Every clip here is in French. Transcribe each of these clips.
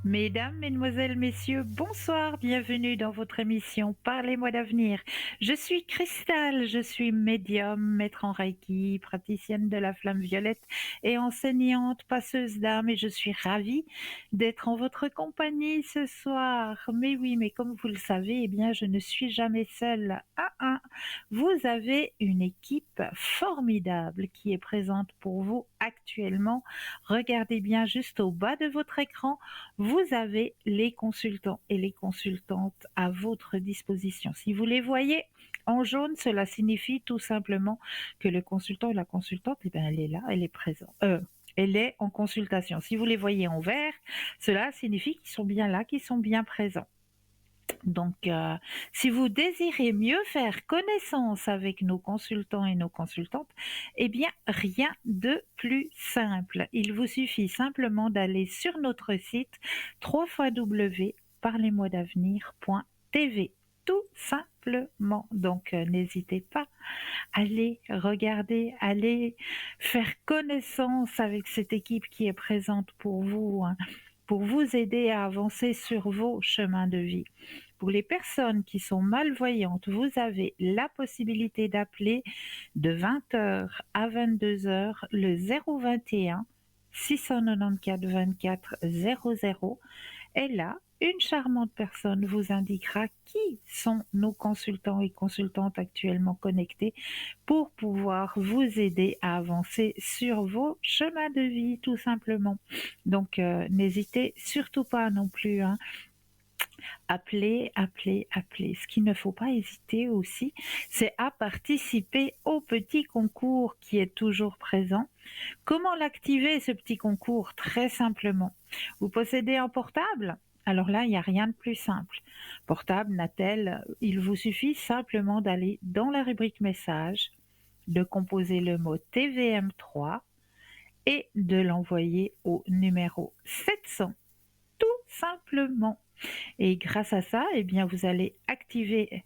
Mesdames, Mesdemoiselles, Messieurs, bonsoir, bienvenue dans votre émission Parlez-moi d'avenir. Je suis Cristal, je suis médium, maître en Reiki, praticienne de la flamme violette et enseignante passeuse d'âme et je suis ravie d'être en votre compagnie ce soir. Mais oui, mais comme vous le savez, eh bien, je ne suis jamais seule. Vous avez une équipe formidable qui est présente pour vous actuellement. Regardez bien juste au bas de votre écran. Vous avez les consultants et les consultantes à votre disposition. Si vous les voyez en jaune, cela signifie tout simplement que le consultant ou la consultante, eh bien, elle est là, elle est présente. Elle est en consultation. Si vous les voyez en vert, cela signifie qu'ils sont bien là, qu'ils sont bien présents. Donc, si vous désirez mieux faire connaissance avec nos consultants et nos consultantes, eh bien, rien de plus simple. Il vous suffit simplement d'aller sur notre site www.parlez-moi-d'avenir.tv. Tout simplement. Donc, n'hésitez pas, allez regarder, allez faire connaissance avec cette équipe qui est présente pour vous, hein, pour vous aider à avancer sur vos chemins de vie. Pour les personnes qui sont malvoyantes, vous avez la possibilité d'appeler de 20h à 22h le 021 694 24 00. Et là, une charmante personne vous indiquera qui sont nos consultants et consultantes actuellement connectés pour pouvoir vous aider à avancer sur vos chemins de vie, tout simplement. Donc, n'hésitez surtout pas non plus, hein. Appelez, appelez, appelez. Ce qu'il ne faut pas hésiter aussi, c'est à participer au petit concours qui est toujours présent. Comment l'activer, ce petit concours? Très simplement. Vous possédez un portable? Alors là, il n'y a rien de plus simple. Portable, Natel, il vous suffit simplement d'aller dans la rubrique message, de composer le mot TVM3 et de l'envoyer au numéro 700. Tout simplement. Et grâce à ça, eh bien, vous allez activer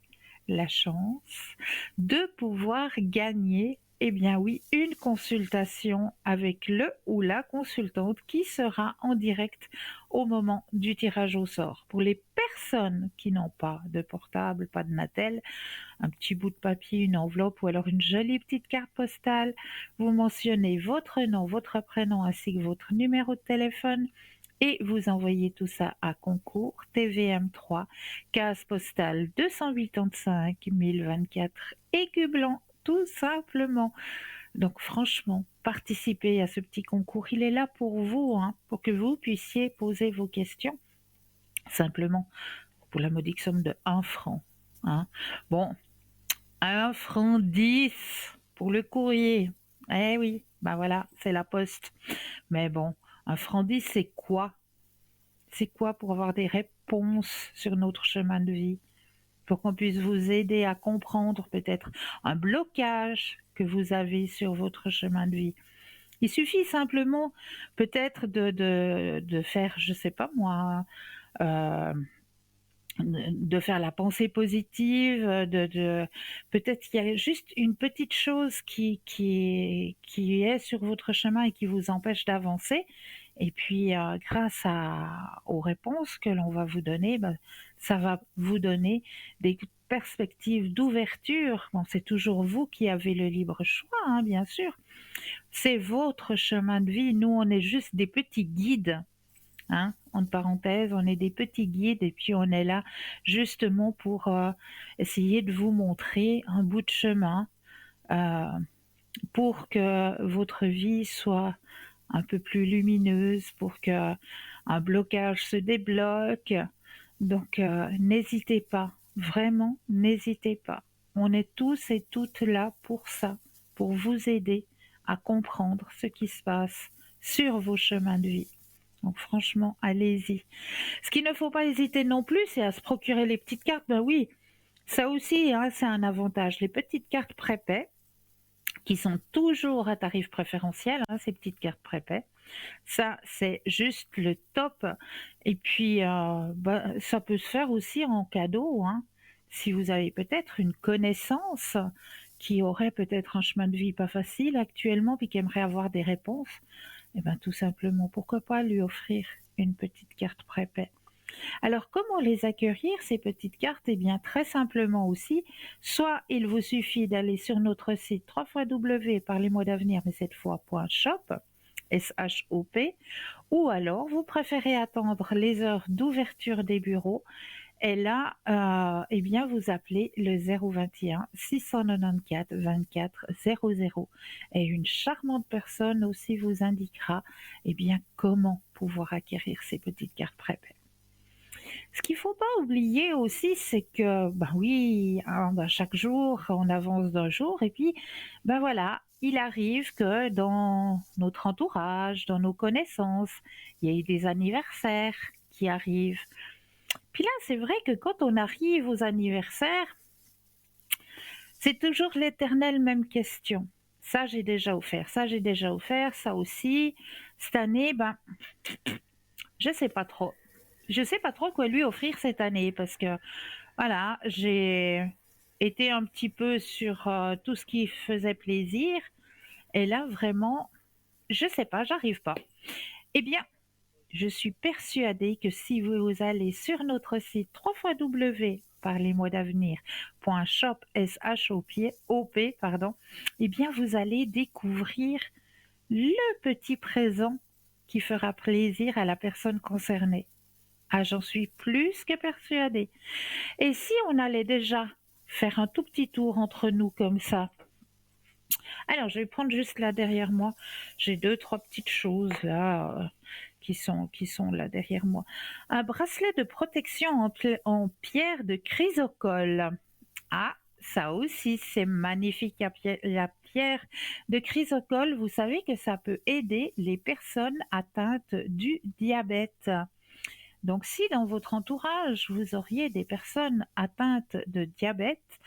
la chance de pouvoir gagner, eh bien oui, une consultation avec le ou la consultante qui sera en direct au moment du tirage au sort. Pour les personnes qui n'ont pas de portable, pas de Natel, un petit bout de papier, une enveloppe ou alors une jolie petite carte postale, vous mentionnez votre nom, votre prénom ainsi que votre numéro de téléphone et vous envoyez tout ça à concours TVM3, case postale 285 1024 Aigueblanc, tout simplement. Donc franchement, participez à ce petit concours. Il est là pour vous, hein, pour que vous puissiez poser vos questions. Simplement, pour la modique somme de 1 franc. Hein. Bon, 1 franc 10 pour le courrier. Eh oui, ben voilà, c'est la poste. Mais bon, 1 franc 10, c'est quoi? C'est quoi pour avoir des réponses sur notre chemin de vie, pour qu'on puisse vous aider à comprendre peut-être un blocage que vous avez sur votre chemin de vie. Il suffit simplement peut-être de faire, je sais pas moi, euh, de faire la pensée positive, peut-être qu'il y a juste une petite chose qui est sur votre chemin et qui vous empêche d'avancer. Et puis, aux réponses que l'on va vous donner, ça va vous donner des perspectives d'ouverture. Bon, c'est toujours vous qui avez le libre choix, hein, bien sûr. C'est votre chemin de vie. Nous, on est juste des petits guides. Hein, entre parenthèses, on est des petits guides et puis on est là justement pour essayer de vous montrer un bout de chemin euh, pour que votre vie soit un peu plus lumineuse, pour que un blocage se débloque. Donc n'hésitez pas, vraiment n'hésitez pas. On est tous et toutes là pour ça, pour vous aider à comprendre ce qui se passe sur vos chemins de vie. Donc franchement, allez-y. Ce qu'il ne faut pas hésiter non plus, c'est à se procurer les petites cartes. Ben oui, ça aussi, hein, c'est un avantage. Les petites cartes prépaies, qui sont toujours à tarif préférentiel, hein, ces petites cartes prépaies. Ça, c'est juste le top. Et puis, ça peut se faire aussi en cadeau, hein. Si vous avez peut-être une connaissance qui aurait peut-être un chemin de vie pas facile actuellement, puis qui aimerait avoir des réponses, eh ben tout simplement, pourquoi pas lui offrir une petite carte prépay. Alors, comment les acquérir, ces petites cartes? Eh bien, très simplement aussi, soit il vous suffit d'aller sur notre site www.parlez-moi d'avenir, mais cette fois .shop, S-H-O-P, ou alors vous préférez attendre les heures d'ouverture des bureaux, et là, eh bien, vous appelez le 021 694 24 00 et une charmante personne aussi vous indiquera, eh bien, comment pouvoir acquérir ces petites cartes prépay. Ce qu'il faut pas oublier aussi, c'est que, ben oui, hein, ben chaque jour, on avance d'un jour et puis, ben voilà, il arrive que dans notre entourage, dans nos connaissances, il y a eu des anniversaires qui arrivent. Puis là, c'est vrai que quand on arrive aux anniversaires, c'est toujours l'éternelle même question. Ça, j'ai déjà offert, ça, j'ai déjà offert, ça aussi. Cette année, ben, je sais pas trop. Je sais pas trop quoi lui offrir cette année parce que voilà, j'ai été un petit peu sur tout ce qui faisait plaisir et là vraiment, je sais pas, j'arrive pas. Eh bien, je suis persuadée que si vous allez sur notre site www.parlez-moi d'avenir.shop, S-H-O-P, pardon, eh bien vous allez découvrir le petit présent qui fera plaisir à la personne concernée. Ah, j'en suis plus que persuadée. Et si on allait déjà faire un tout petit tour entre nous comme ça? Alors, je vais prendre juste là derrière moi. J'ai deux, trois petites choses là qui sont là derrière moi. Un bracelet de protection en pierre de chrysocole. Ah, ça aussi, c'est magnifique. La pierre de chrysocole, vous savez que ça peut aider les personnes atteintes du diabète. Donc, si dans votre entourage, vous auriez des personnes atteintes de diabète,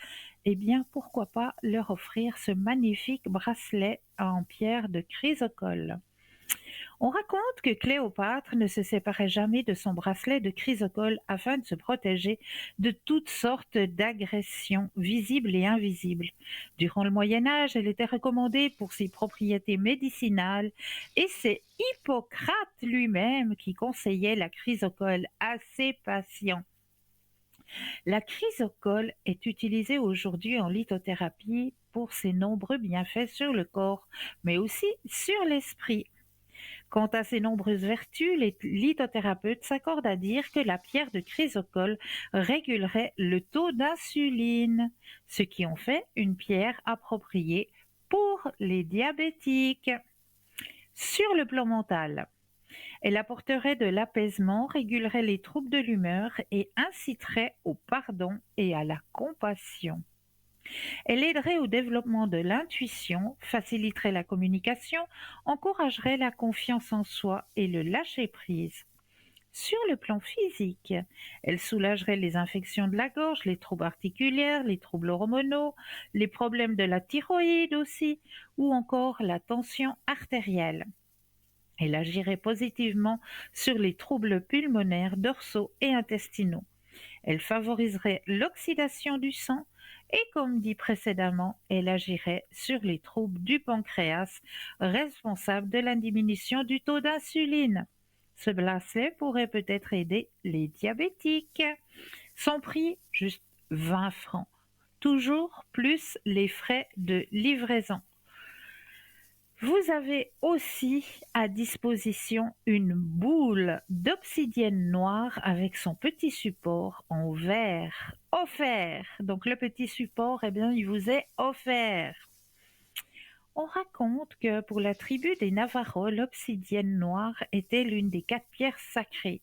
eh bien, pourquoi pas leur offrir ce magnifique bracelet en pierre de chrysocole. On raconte que Cléopâtre ne se séparait jamais de son bracelet de chrysocole afin de se protéger de toutes sortes d'agressions visibles et invisibles. Durant le Moyen Âge, elle était recommandée pour ses propriétés médicinales et c'est Hippocrate lui-même qui conseillait la chrysocole à ses patients. La chrysocole est utilisée aujourd'hui en lithothérapie pour ses nombreux bienfaits sur le corps, mais aussi sur l'esprit. Quant à ses nombreuses vertus, les lithothérapeutes s'accordent à dire que la pierre de chrysocole régulerait le taux d'insuline, ce qui en fait une pierre appropriée pour les diabétiques. Sur le plan mental, elle apporterait de l'apaisement, régulerait les troubles de l'humeur et inciterait au pardon et à la compassion. Elle aiderait au développement de l'intuition, faciliterait la communication, encouragerait la confiance en soi et le lâcher-prise. Sur le plan physique, elle soulagerait les infections de la gorge, les troubles articulaires, les troubles hormonaux, les problèmes de la thyroïde aussi, ou encore la tension artérielle. Elle agirait positivement sur les troubles pulmonaires, dorsaux et intestinaux. Elle favoriserait l'oxydation du sang et, comme dit précédemment, elle agirait sur les troubles du pancréas, responsables de la diminution du taux d'insuline. Ce bracelet pourrait peut-être aider les diabétiques. Son prix, juste 20 francs. Toujours plus les frais de livraison. Vous avez aussi à disposition une boule d'obsidienne noire avec son petit support en verre offert. Donc le petit support, eh bien, il vous est offert. On raconte que pour la tribu des Navajo, l'obsidienne noire était l'une des 4 pierres sacrées.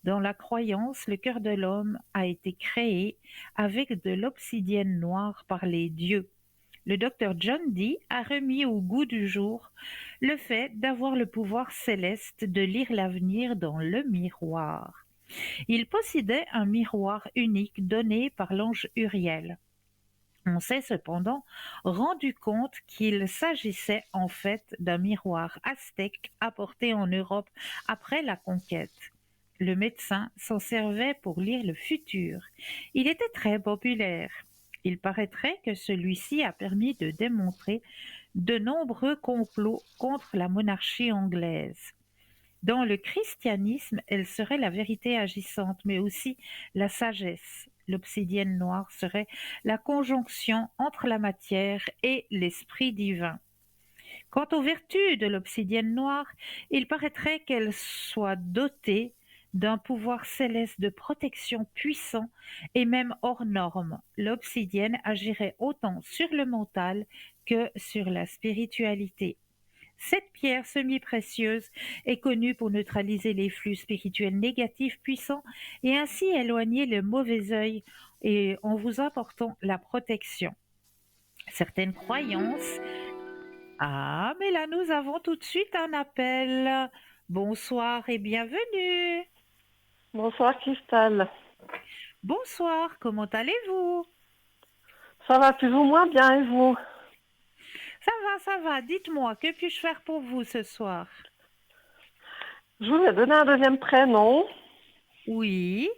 Dans la croyance, le cœur de l'homme a été créé avec de l'obsidienne noire par les dieux. Le docteur John Dee a remis au goût du jour le fait d'avoir le pouvoir céleste de lire l'avenir dans le miroir. Il possédait un miroir unique donné par l'ange Uriel. On s'est cependant rendu compte qu'il s'agissait en fait d'un miroir aztèque apporté en Europe après la conquête. Le médecin s'en servait pour lire le futur. Il était très populaire. Il paraîtrait que celui-ci a permis de démontrer de nombreux complots contre la monarchie anglaise. Dans le christianisme, elle serait la vérité agissante, mais aussi la sagesse. L'obsidienne noire serait la conjonction entre la matière et l'esprit divin. Quant aux vertus de l'obsidienne noire, il paraîtrait qu'elle soit dotée d'un pouvoir céleste de protection puissant et même hors norme. L'obsidienne agirait autant sur le mental que sur la spiritualité. Cette pierre semi-précieuse est connue pour neutraliser les flux spirituels négatifs puissants et ainsi éloigner le mauvais œil et en vous apportant la protection. Certaines croyances. Ah, mais là, nous avons tout de suite un appel. Bonsoir et bienvenue. Bonsoir Cristal. Bonsoir, comment allez-vous? Ça va plus ou moins bien et vous? Ça va. Dites-moi, que puis-je faire pour vous ce soir? Je vous ai donné un deuxième prénom. Oui,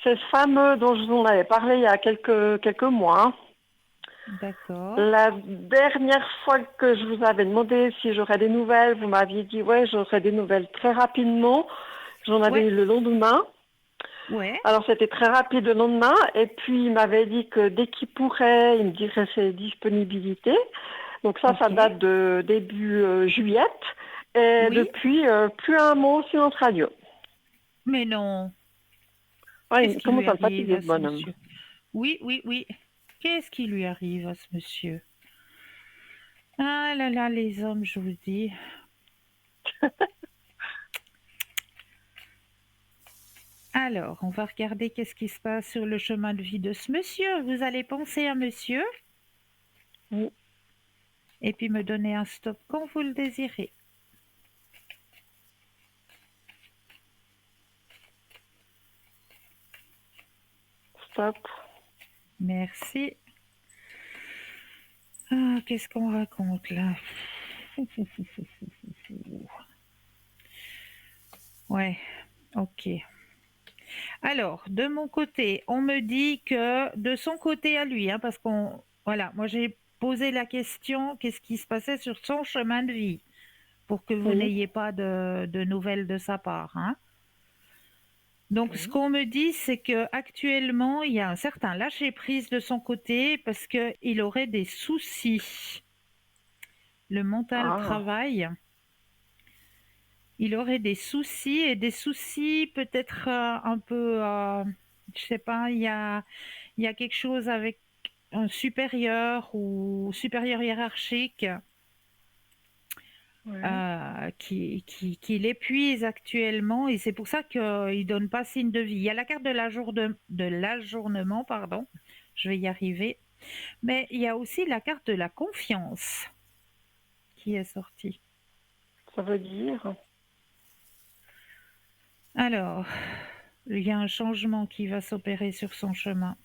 C'est ce fameux dont je vous en avais parlé il y a quelques mois. d'accord. La dernière fois que je vous avais demandé si j'aurais des nouvelles, vous m'aviez dit ouais, j'aurais des nouvelles très rapidement. J'en avais Ouais, eu le lendemain. ouais, Alors c'était très rapide le lendemain. Et puis il m'avait dit que dès qu'il pourrait, il me dirait ses disponibilités. Donc ça ok. date de début juillet. Et Oui, depuis, plus un mot sur notre radio. mais non. Ouais, Qu'est-ce il qui commence lui à me arrive fatiguer à ce ce bonhomme. monsieur? Oui, oui, oui. Qu'est-ce qui lui arrive à ce monsieur? Ah là là, les hommes, je vous dis. Alors, on va regarder qu'est-ce qui se passe sur le chemin de vie de ce monsieur. Vous allez penser à monsieur Oui, et puis me donner un stop quand vous le désirez. stop. Merci. Ah, qu'est-ce qu'on raconte là? Ouais, ok. Alors, de mon côté, on me dit que de son côté à lui, hein, parce qu'on, voilà, moi j'ai posé la question, qu'est-ce qui se passait sur son chemin de vie, pour que vous Oui. n'ayez pas de nouvelles de sa part, hein. Donc, ce Oui. qu'on me dit, c'est que actuellement, il y a un certain lâcher-prise de son côté parce qu'il aurait des soucis. Le mental Ah, travaille. Il aurait des soucis et des soucis peut-être un peu, je sais pas, il y a quelque chose avec un supérieur ou supérieur hiérarchique ouais. qui l'épuise actuellement et c'est pour ça qu'il ne donne pas signe de vie. Il y a la carte de l'ajournement, pardon, je vais y arriver, mais il y a aussi la carte de la confiance qui est sortie. Ça veut dire. Alors, il y a un changement qui va s'opérer sur son chemin.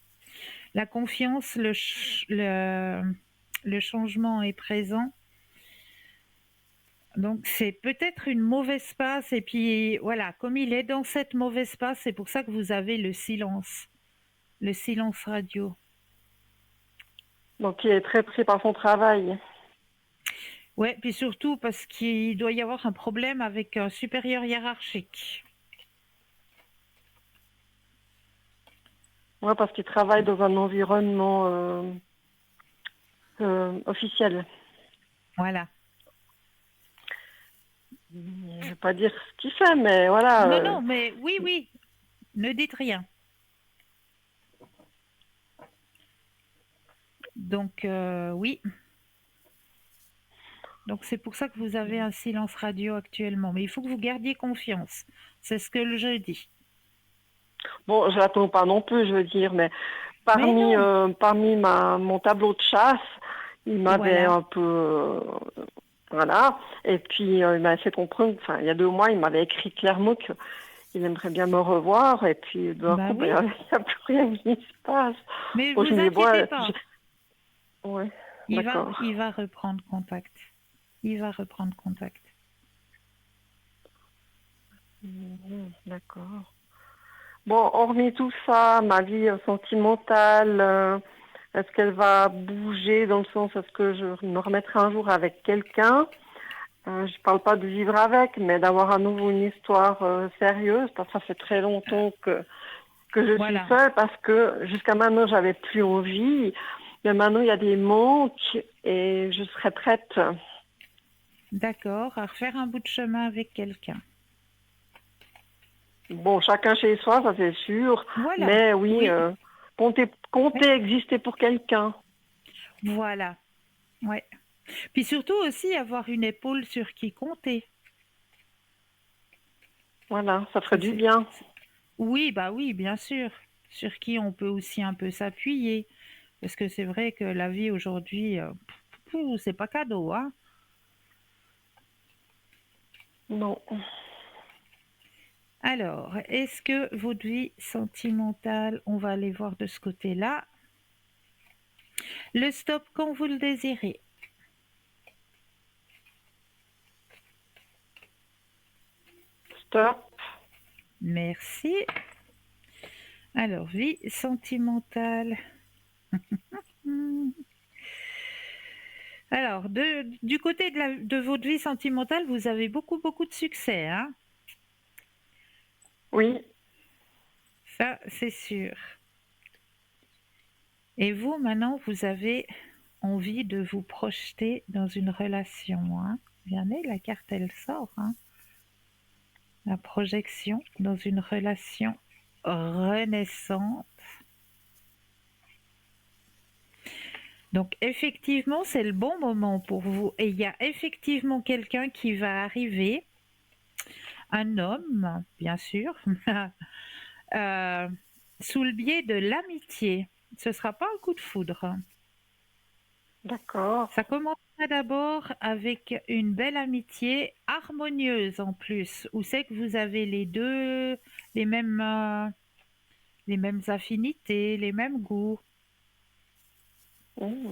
La confiance, le changement est présent. Donc c'est peut-être une mauvaise passe et puis voilà, comme il est dans cette mauvaise passe, c'est pour ça que vous avez le silence radio. Donc il est très pris par son travail. Ouais, puis surtout parce qu'il doit y avoir un problème avec un supérieur hiérarchique. Ouais, parce qu'il travaille dans un environnement officiel. Voilà. Je ne vais pas dire ce qu'il fait, mais voilà. Non, non, mais oui, oui, ne dites rien. Donc oui, donc c'est pour ça que vous avez un silence radio actuellement. Mais il faut que vous gardiez confiance. C'est ce que je dis. Bon, je l'attends pas non plus, je veux dire, mais Mais parmi non, parmi mon tableau de chasse, il m'avait voilà. un peu voilà. Et puis il m'a fait comprendre. Enfin, il y a 2 mois, il m'avait écrit clairement que il aimerait bien me revoir. Et puis d'un Bah coup, oui, ben, il n'y a plus rien qui se passe. mais Bon, je vous me dis bon, inquiétez pas. ouais, d'accord. Il va reprendre contact. Il va reprendre contact. D'accord. Bon, hormis tout ça, ma vie sentimentale, est-ce qu'elle va bouger dans le sens, est-ce que je me remettrai un jour avec quelqu'un? Je parle pas de vivre avec, mais d'avoir à nouveau une histoire sérieuse, parce que ça fait très longtemps que je suis Voilà. seule, parce que jusqu'à maintenant, j'avais plus envie. Mais maintenant, il y a des manques et je serais prête. D'accord, à refaire un bout de chemin avec quelqu'un. Bon, chacun chez soi, ça c'est sûr. Voilà. Mais oui, Oui. compter Oui. exister pour quelqu'un. Voilà. Ouais. Puis surtout aussi avoir une épaule sur qui compter. Voilà, ça ferait Ça, du bien. oui, bah oui, bien sûr. Sur qui on peut aussi un peu s'appuyer. Parce que c'est vrai que la vie aujourd'hui, c'est pas cadeau, hein. Non. Alors, est-ce que votre vie sentimentale, on va aller voir de ce côté-là. Le stop quand vous le désirez. Stop. Merci. Alors, vie sentimentale. Hmm. Alors, du côté de votre vie sentimentale, vous avez beaucoup, beaucoup de succès, hein? Oui. Ça, c'est sûr. Et vous, maintenant, vous avez envie de vous projeter dans une relation, hein? Regardez, la carte, elle sort, hein? La projection dans une relation renaissante. Donc, effectivement, c'est le bon moment pour vous. Et il y a effectivement quelqu'un qui va arriver, un homme, bien sûr, euh, sous le biais de l'amitié. Ce ne sera pas un coup de foudre. D'accord. Ça commencera d'abord avec une belle amitié harmonieuse en plus, où c'est que vous avez les deux les mêmes, euh, les mêmes affinités, les mêmes goûts. Mmh.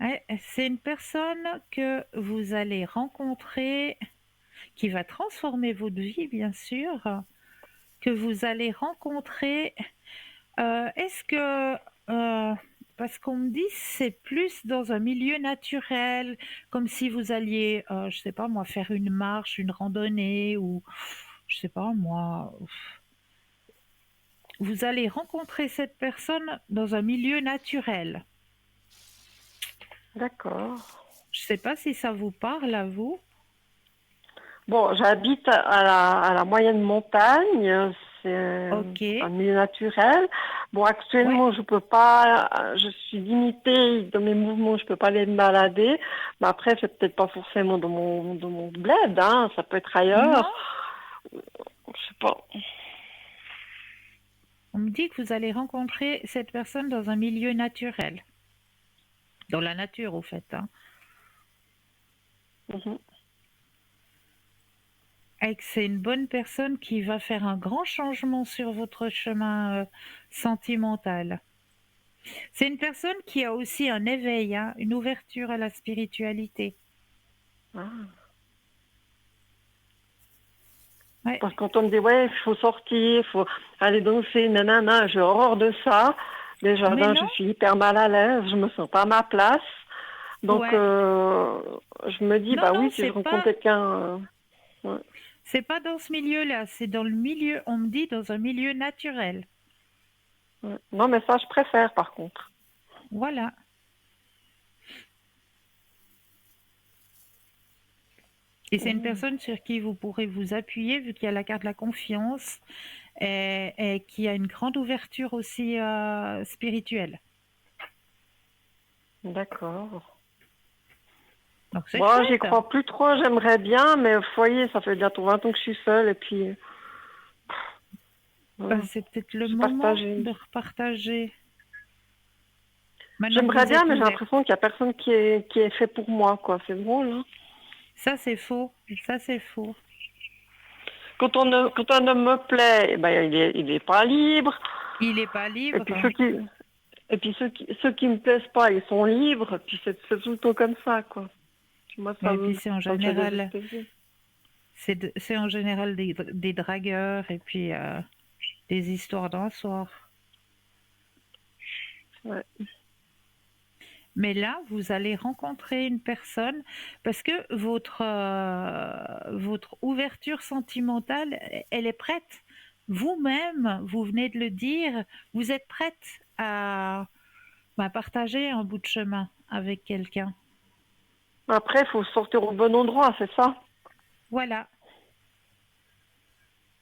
Ouais, c'est une personne que vous allez rencontrer, qui va transformer votre vie, bien sûr, que vous allez rencontrer. Est-ce que, parce qu'on me dit c'est plus dans un milieu naturel, comme si vous alliez, je sais pas moi, faire une marche, une randonnée, ou je sais pas moi, vous allez rencontrer cette personne dans un milieu naturel. D'accord. Je sais pas si ça vous parle à vous. Bon, j'habite à la moyenne montagne, c'est Ok, un milieu naturel. Bon, ouais, actuellement, je peux pas, je suis limitée dans mes mouvements, je peux pas aller me balader. Mais après, c'est peut-être pas forcément dans mon bled, hein, ça peut être ailleurs. non, Je sais pas. on me dit que vous allez rencontrer cette personne dans un milieu naturel, dans la nature au fait, hein. Mhm. Et que c'est une bonne personne qui va faire un grand changement sur votre chemin sentimental. C'est une personne qui a aussi un éveil, hein, une ouverture à la spiritualité. Ah. Ouais. Parce que quand on me dit, ouais, il faut sortir, il faut aller danser, nanana, j'ai horreur de ça. Les Mais jardins, je non, suis hyper mal à l'aise, je me sens pas à ma place. Donc, ouais. je me dis, Non, bah non, oui, si je rencontre quelqu'un, ouais. c'est pas dans ce milieu-là, c'est dans le milieu, on me dit, dans un milieu naturel. Ouais. Non, mais ça, je préfère, par contre. Voilà. Et c'est une Mm. personne sur qui vous pourrez vous appuyer, vu qu'il y a la carte de la confiance, et qui a une grande ouverture aussi spirituelle. D'accord. Donc c'est Bon, j'y chouette. crois plus trop, j'aimerais bien, mais vous voyez, ça fait bientôt 20 ans que je suis seule, et puis, Bah, voilà, c'est peut-être le c'est moment partagé. de repartager. Maintenant que J'aimerais vous bien, êtes mais j'ai ouvert. l'impression qu'il y a personne qui est fait pour moi, quoi. C'est drôle, hein. Ça, c'est faux. Ça, c'est faux. Quand un homme me plaît, eh ben, il est pas libre. Il n'est pas Et libre. puis ceux qui me plaisent pas, ils sont libres. Et puis c'est tout le temps comme ça, quoi. Puis moi, ça Et puis me, c'est en ça me fait général, désespérer. c'est en général des dragueurs et puis des histoires d'un soir. Ouais. Mais là, vous allez rencontrer une personne parce que votre ouverture sentimentale, elle est prête. Vous-même, vous venez de le dire, vous êtes prête à partager un bout de chemin avec quelqu'un. Après, il faut sortir au bon endroit, c'est ça? Voilà.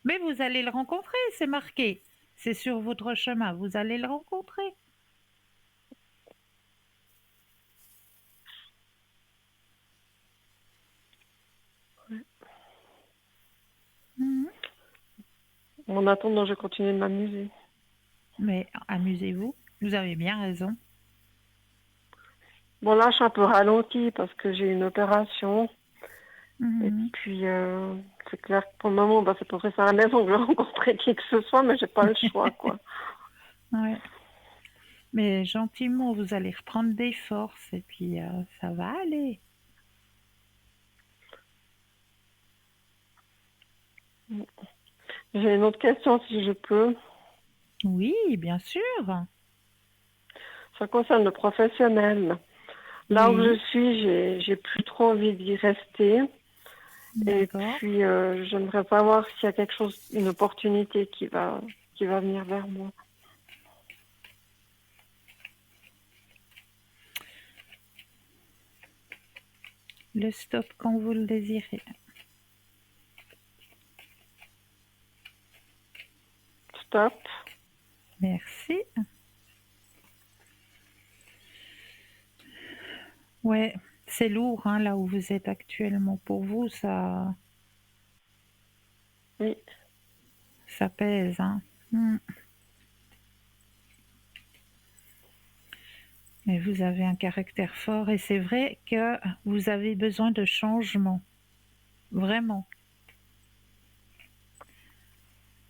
Mais vous allez le rencontrer, c'est marqué. C'est sur votre chemin, vous allez le rencontrer. Mhm. En attendant, je continue de m'amuser. Mais amusez-vous, vous avez bien raison. Bon, là, je suis un peu ralentie parce que j'ai une opération. Et Mhm. puis, c'est clair que pour le moment, c'est pour rester à la maison que je vais rencontrer qui que ce soit, mais j'ai pas le choix, quoi. Ouais. Mais gentiment, vous allez reprendre des forces et puis ça va aller. J'ai une autre question, si je peux. Oui, bien sûr. Ça concerne le professionnel. Là où je Oui, suis, j'ai plus trop envie d'y rester. Et d'accord. puis, j'aimerais savoir s'il y a quelque chose, une opportunité qui va venir vers moi. Le stop quand vous le désirez. Stop. Merci. Ouais, c'est lourd hein, là où vous êtes actuellement. Pour vous, Oui. ça pèse. Hein. Hmm. Mais vous avez un caractère fort et c'est vrai que vous avez besoin de changement. Vraiment.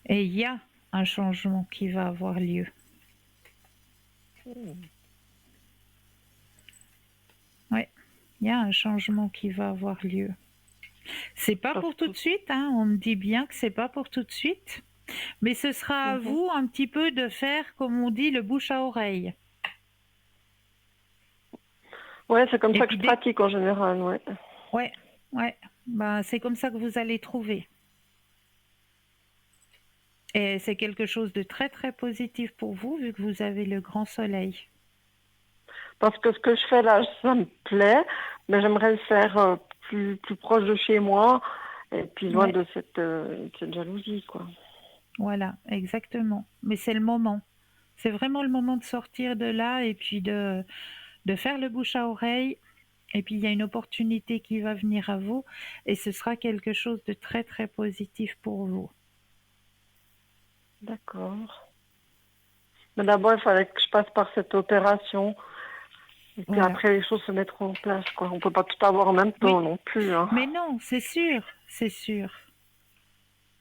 Et il y a un changement qui va avoir lieu. Ouais, il y a un changement qui va avoir lieu. C'est pas Parce pour tout que- de suite, hein. On me dit bien que c'est pas pour tout de suite. Mais ce sera à Mhm. vous un petit peu de faire, comme on dit, le bouche à oreille. Ouais, c'est comme Et ça que puis je dès pratique en général, ouais. ouais, ouais, ben, c'est comme ça que vous allez trouver. Et c'est quelque chose de très très positif pour vous vu que vous avez le grand soleil. Parce que ce que je fais là, ça me plaît, mais j'aimerais le faire plus proche de chez moi et puis loin Ouais, de cette jalousie, quoi. voilà, exactement. Mais c'est le moment. C'est vraiment le moment de sortir de là et puis de faire le bouche à oreille. Et puis il y a une opportunité qui va venir à vous et ce sera quelque chose de très très positif pour vous. D'accord. Mais d'abord, il fallait que je passe par cette opération. Et puis Voilà. après, les choses se mettront en place, quoi. On peut pas tout avoir en même temps Oui, non plus, hein. mais non, c'est sûr, c'est sûr.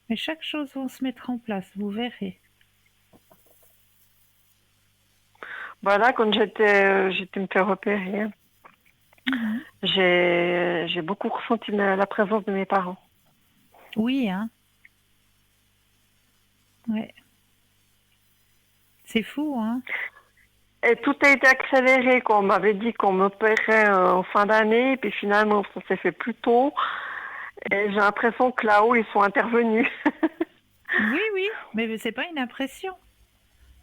Mais chaque chose va se mettre en place, vous verrez. Voilà, quand j'étais me faire opérer, Mhm. j'ai beaucoup ressenti la présence de mes parents. Oui, hein, ouais. C'est fou, hein. Et tout a été accéléré, quoi. On m'avait dit qu'on m'opérait en fin d'année, et puis finalement, ça s'est fait plus tôt. Et j'ai l'impression que là-haut, ils sont intervenus. Oui, oui, mais c'est pas une impression.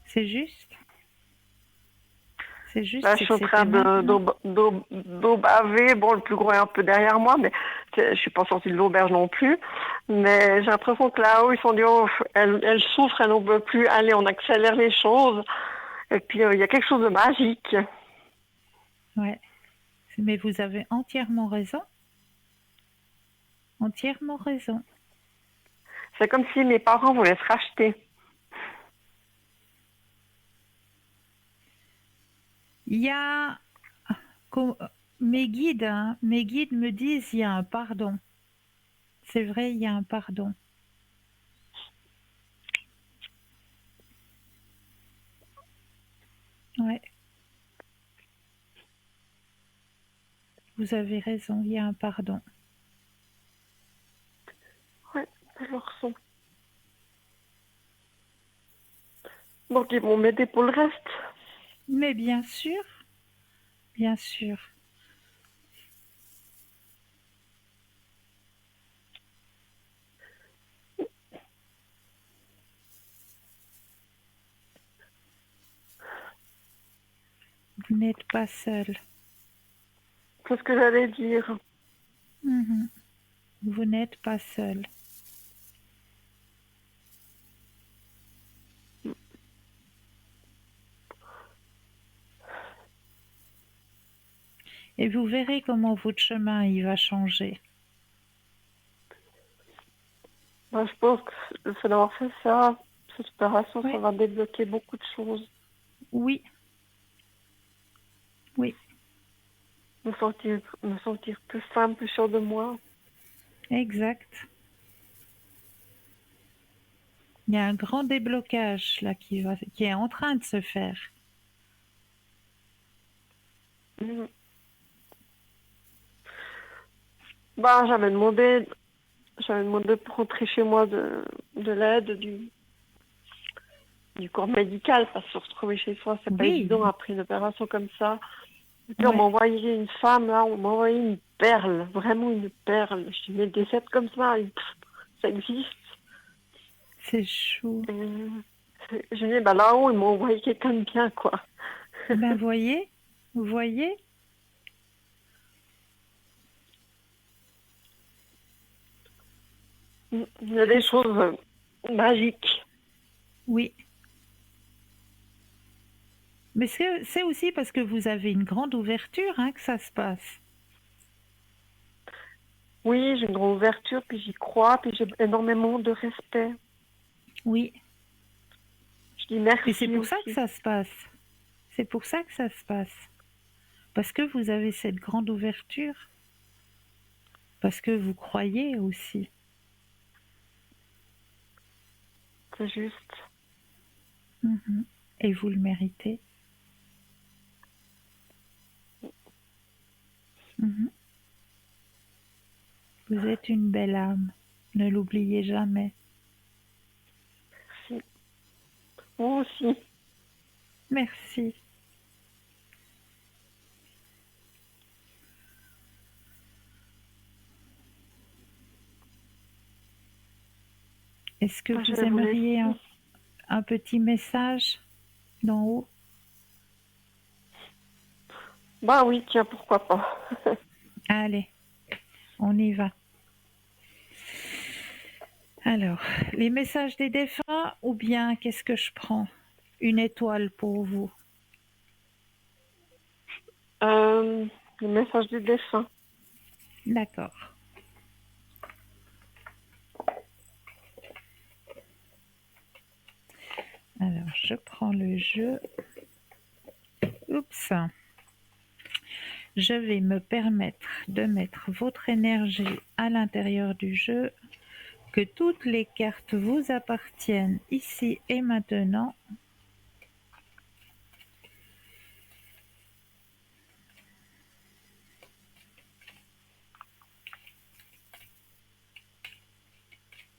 C'est juste. C'est juste, Là, je c'est suis que en train c'était maintenant. d'eau baver. Bon, le plus gros est un peu derrière moi, mais je suis pas sortie de l'auberge non plus. Mais j'ai l'impression que là-haut, ils sont dit, oh, elle souffre, elle n'en veut plus. Allez, on accélère les choses. Et puis, il y a quelque chose de magique. Ouais. Mais vous avez entièrement raison. Entièrement raison. C'est comme si mes parents voulaient se racheter. Il y a co- mes guides me disent il y a un pardon. C'est vrai, il y a un pardon. Ouais, vous avez raison, il y a un pardon. Ouais, je le ressens. Donc, ils vont m'aider pour le reste. Mais bien sûr, bien sûr. Vous n'êtes pas seul. C'est ce que j'allais dire. Mhm. Vous n'êtes pas seul. Et vous verrez comment votre chemin il va changer. Moi, je pense que le fait d'avoir fait ça, cette opération, ça Oui, va débloquer beaucoup de choses. oui, oui, Me sentir plus femme, plus sûre de moi. exact. Il y a un grand déblocage là qui est en train de se faire. Mhm. Bah, j'avais demandé pour rentrer chez moi de l'aide du corps médical, parce que se retrouver chez soi, c'est pas Oui, évident après une opération comme ça. Et puis on m'a ouais, envoyé une femme, là, on m'a envoyé une perle, vraiment une perle. Je dis, mais des sets comme ça, ça existe. c'est chou. Je dis, bah là-haut, ils m'ont envoyé quelqu'un de bien, quoi. Eh ben vous voyez, Il y a des choses magiques. oui. Mais c'est aussi parce que vous avez une grande ouverture hein, que ça se passe. Oui, j'ai une grande ouverture, puis j'y crois, puis j'ai énormément de respect. Oui. Je dis Et c'est merci pour ça que aussi. ça se passe. C'est pour ça que ça se passe. Parce que vous avez cette grande ouverture. Parce que vous croyez aussi. C'est juste. Mhm. Et vous le méritez. Mhm. Vous êtes une belle âme. Ne l'oubliez jamais. Merci. Vous aussi. Merci. Est-ce que Ah, je vous vais vous laisser. aimeriez un petit message d'en haut? Bah oui, tiens, pourquoi pas. Allez, on y va. Alors, les messages des défunts ou bien qu'est-ce que je prends? Une étoile pour vous. Euh, le message du défunt. D'accord. Alors, je prends le jeu. Oups. Je vais me permettre de mettre votre énergie à l'intérieur du jeu, que toutes les cartes vous appartiennent ici et maintenant.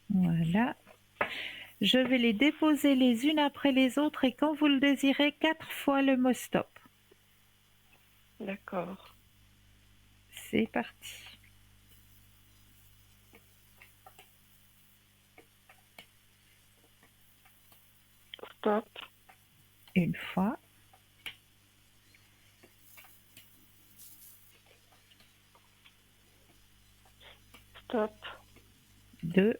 Voilà. Je vais les déposer les unes après les autres et quand vous le désirez, 4 fois le mot stop. D'accord. C'est parti. Stop. Une fois, Stop. deux,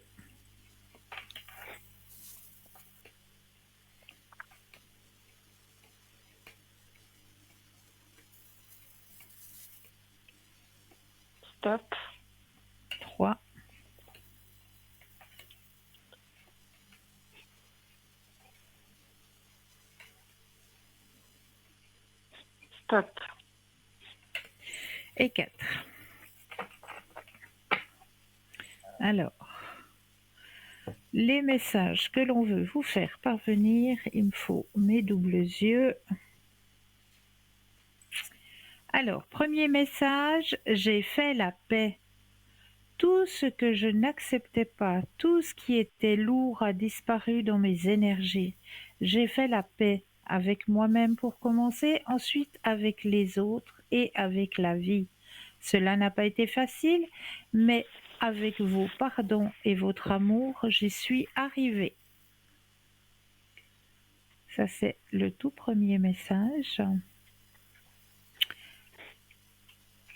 Stop. trois, Stop. et 4. Alors, les messages que l'on veut vous faire parvenir, il me faut mes doubles yeux. Alors, premier message, j'ai fait la paix. Tout ce que je n'acceptais pas, tout ce qui était lourd a disparu dans mes énergies. J'ai fait la paix avec moi-même pour commencer, ensuite avec les autres et avec la vie. Cela n'a pas été facile, mais avec vos pardons et votre amour, j'y suis arrivée. Ça, c'est le tout premier message.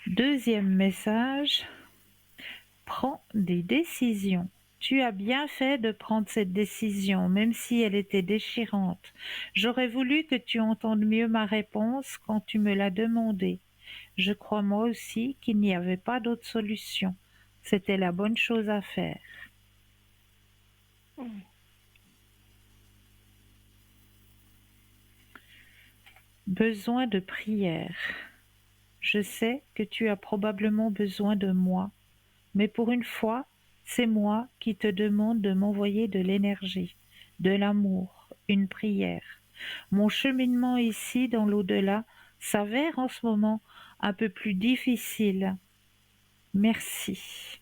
Deuxième message, prends des décisions. Tu as bien fait de prendre cette décision, même si elle était déchirante. J'aurais voulu que tu entendes mieux ma réponse quand tu me l'as demandé. Je crois moi aussi qu'il n'y avait pas d'autre solution. C'était la bonne chose à faire. Besoin de prière. Je sais que tu as probablement besoin de moi, mais pour une fois, c'est moi qui te demande de m'envoyer de l'énergie, de l'amour, une prière. Mon cheminement ici dans l'au-delà s'avère en ce moment un peu plus difficile. Merci.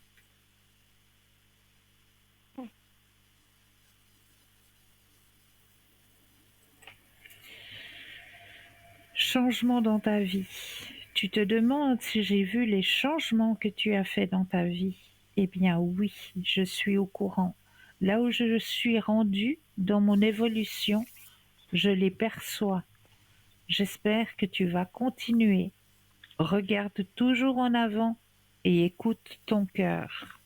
Changement dans ta vie. Tu te demandes si j'ai vu les changements que tu as faits dans ta vie. Eh bien oui, je suis au courant. Là où je suis rendue dans mon évolution, je les perçois. J'espère que tu vas continuer. Regarde toujours en avant et écoute ton cœur.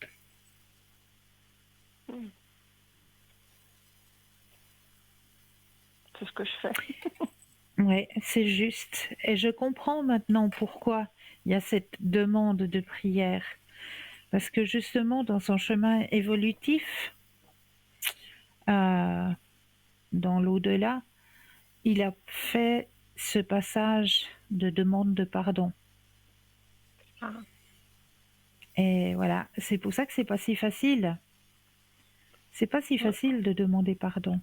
C'est ce que je fais. Oui, c'est juste. Et je comprends maintenant pourquoi il y a cette demande de prière. Parce que justement, dans son chemin évolutif, euh, dans l'au-delà, il a fait ce passage de demande de pardon. Ah. Et voilà, c'est pour ça que c'est pas si facile. C'est pas si facile de demander pardon.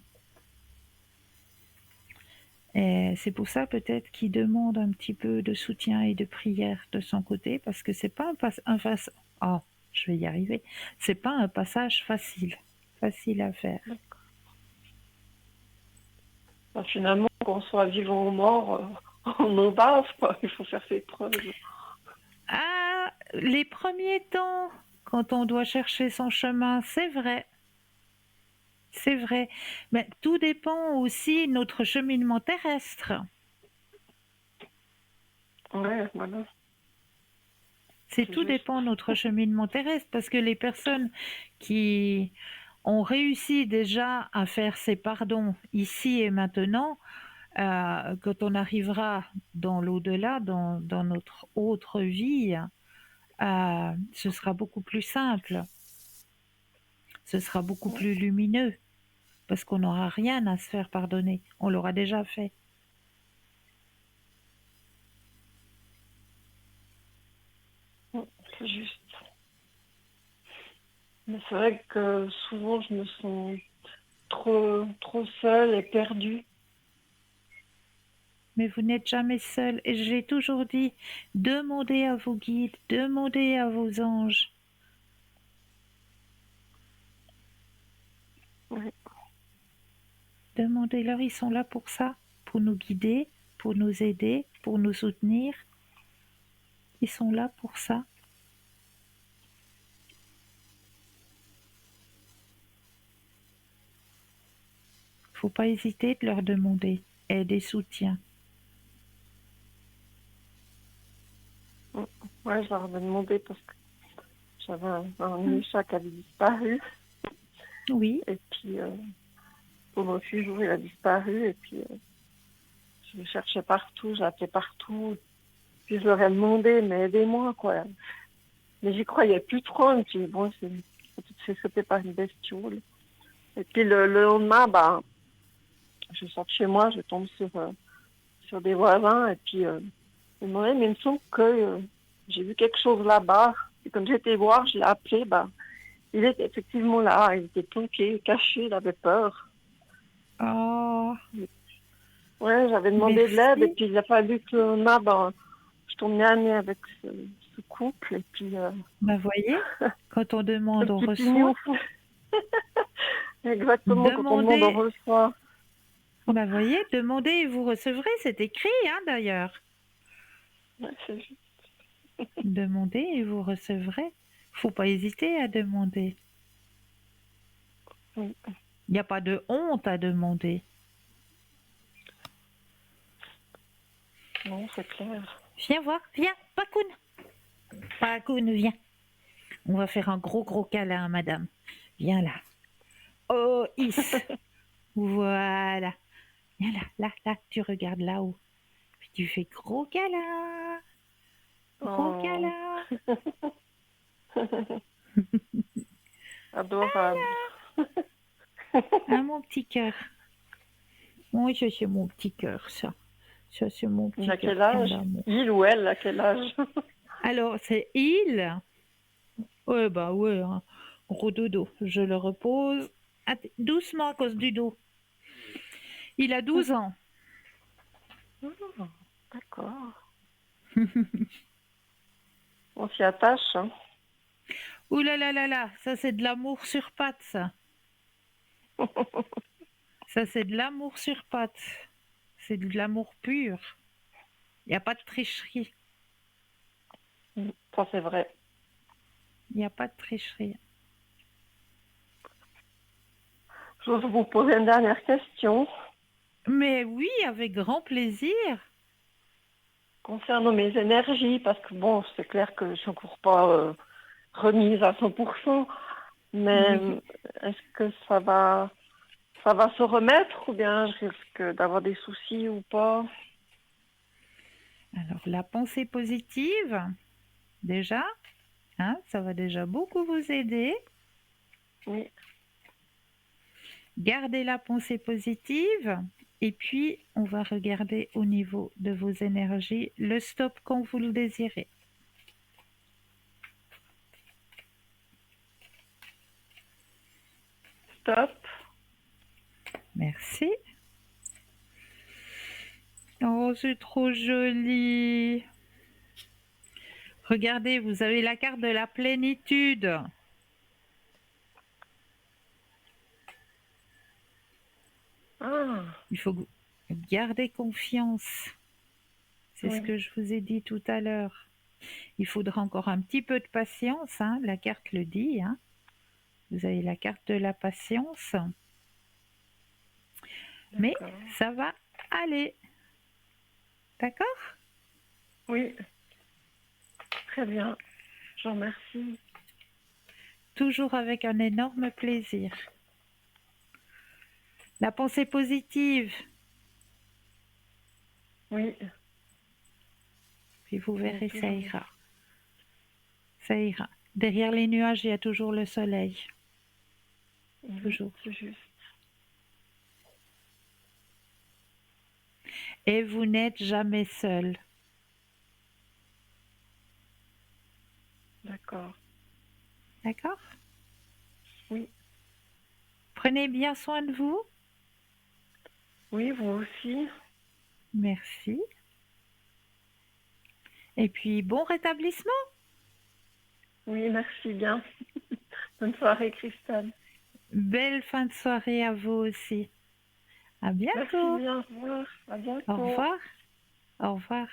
Et c'est pour ça peut-être qu'il demande un petit peu de soutien et de prière de son côté, parce que c'est pas je vais y arriver. C'est pas un passage facile à faire. Bah, finalement, qu'on soit vivant ou mort, on en base, quoi. Il faut faire ses preuves. Ah, les premiers temps, quand on doit chercher son chemin, c'est vrai. C'est vrai. Mais tout dépend aussi de notre cheminement terrestre. Ouais, voilà. Tout dépend de notre cheminement terrestre, parce que les personnes qui ont réussi déjà à faire ces pardons ici et maintenant, quand on arrivera dans l'au-delà, dans notre autre vie, ce sera beaucoup plus simple, ce sera beaucoup plus lumineux, parce qu'on n'aura rien à se faire pardonner, on l'aura déjà fait. C'est juste. Mais c'est vrai que souvent je me sens trop seule et perdue. Mais vous n'êtes jamais seul, et j'ai toujours dit, demandez à vos guides, demandez à vos anges. Oui. Demandez-leur, ils sont là pour ça, pour nous guider, pour nous aider, pour nous soutenir. Ils sont là pour ça. Faut pas hésiter de leur demander aide et soutien. Ouais, je leur avais demandé parce que j'avais un chat qui avait disparu. Oui. Et puis, pendant 6 jours, il a disparu. Et puis, je le cherchais partout, j'appelais partout. Puis, je leur ai demandé, mais aidez-moi, quoi. Mais j'y croyais plus trop. Et puis, bon, c'est fait sauter par une bestiole. Et puis, le lendemain, bah, je sors de chez moi, je tombe sur des voisins. Et puis, ils m'ont dit, mais il me semble que j'ai vu quelque chose là-bas. Et quand j'étais voir, je l'ai appelé, bah, il était effectivement là, il était planqué, caché, il avait peur. Oh. Ouais, j'avais demandé de l'aide et puis il a fallu que je tombe nez à nez avec ce couple et puis... Bah voyez, quand on demande, on reçoit. Exactement, quand on demande, on reçoit. Bah voyez, demandez et vous recevrez, c'est écrit, hein, d'ailleurs. Ouais, c'est juste. Demandez et vous recevrez. Faut pas hésiter à demander. Oui. Il n'y a pas de honte à demander. Non, c'est clair. Viens voir, viens, Pacoun. Pacoun, viens. On va faire un gros câlin à madame. Viens là. Oh, Is. Voilà. Viens là, tu regardes là-haut. Puis tu fais gros câlin. Gros Oh. câlin. Adorable. Hein, mon petit cœur. Oui, ça c'est mon petit cœur, ça. Ça c'est mon Il petit a cœur quel plein âge? d'amour. Il ou elle a quel âge? Alors, c'est il. Ouais, bah ouais, hein. Gros dodo. Je le repose. Doucement à cause du dos. Il a 12 ans. Oh, d'accord. On s'y attache, hein. Ouh là là là là, ça c'est de l'amour sur pattes, ça. Ça c'est de l'amour sur pattes. C'est de l'amour pur. Il n'y a pas de tricherie. Ça, c'est vrai. Il n'y a pas de tricherie. J'ose vous poser une dernière question Mais oui, avec grand plaisir. concernant mes énergies, parce que bon, c'est clair que je suis encore pas remise à 100%, mais Oui. est-ce que ça va se remettre ou bien je risque d'avoir des soucis ou pas? Alors, la pensée positive, déjà, hein, ça va déjà beaucoup vous aider. Oui, Gardez la pensée positive. Et puis, on va regarder au niveau de vos énergies le stop quand vous le désirez. top. Merci. Oh, c'est trop joli. Regardez, vous avez la carte de la plénitude. Ah, Il faut garder confiance. C'est ce oui, que je vous ai dit tout à l'heure. Il faudra encore un petit peu de patience, hein, la carte le dit. Hein. Vous avez la carte de la patience. Mais d'accord. ça va aller. D'accord? Oui, très bien. Je vous remercie. Toujours avec un énorme plaisir. La pensée positive. Oui, Puis vous verrez, ça toujours. ira. Ça ira. Derrière les nuages, il y a toujours le soleil. Toujours. C'est juste. Et vous n'êtes jamais seul. D'accord. D'accord? Oui, Prenez bien soin de vous. oui, vous aussi. Merci. Et puis, bon rétablissement. Oui, merci bien. Bonne soirée, Christelle. Belle fin de soirée à vous aussi. À Merci bientôt. bien. Au revoir. À Au bientôt. revoir. Au revoir.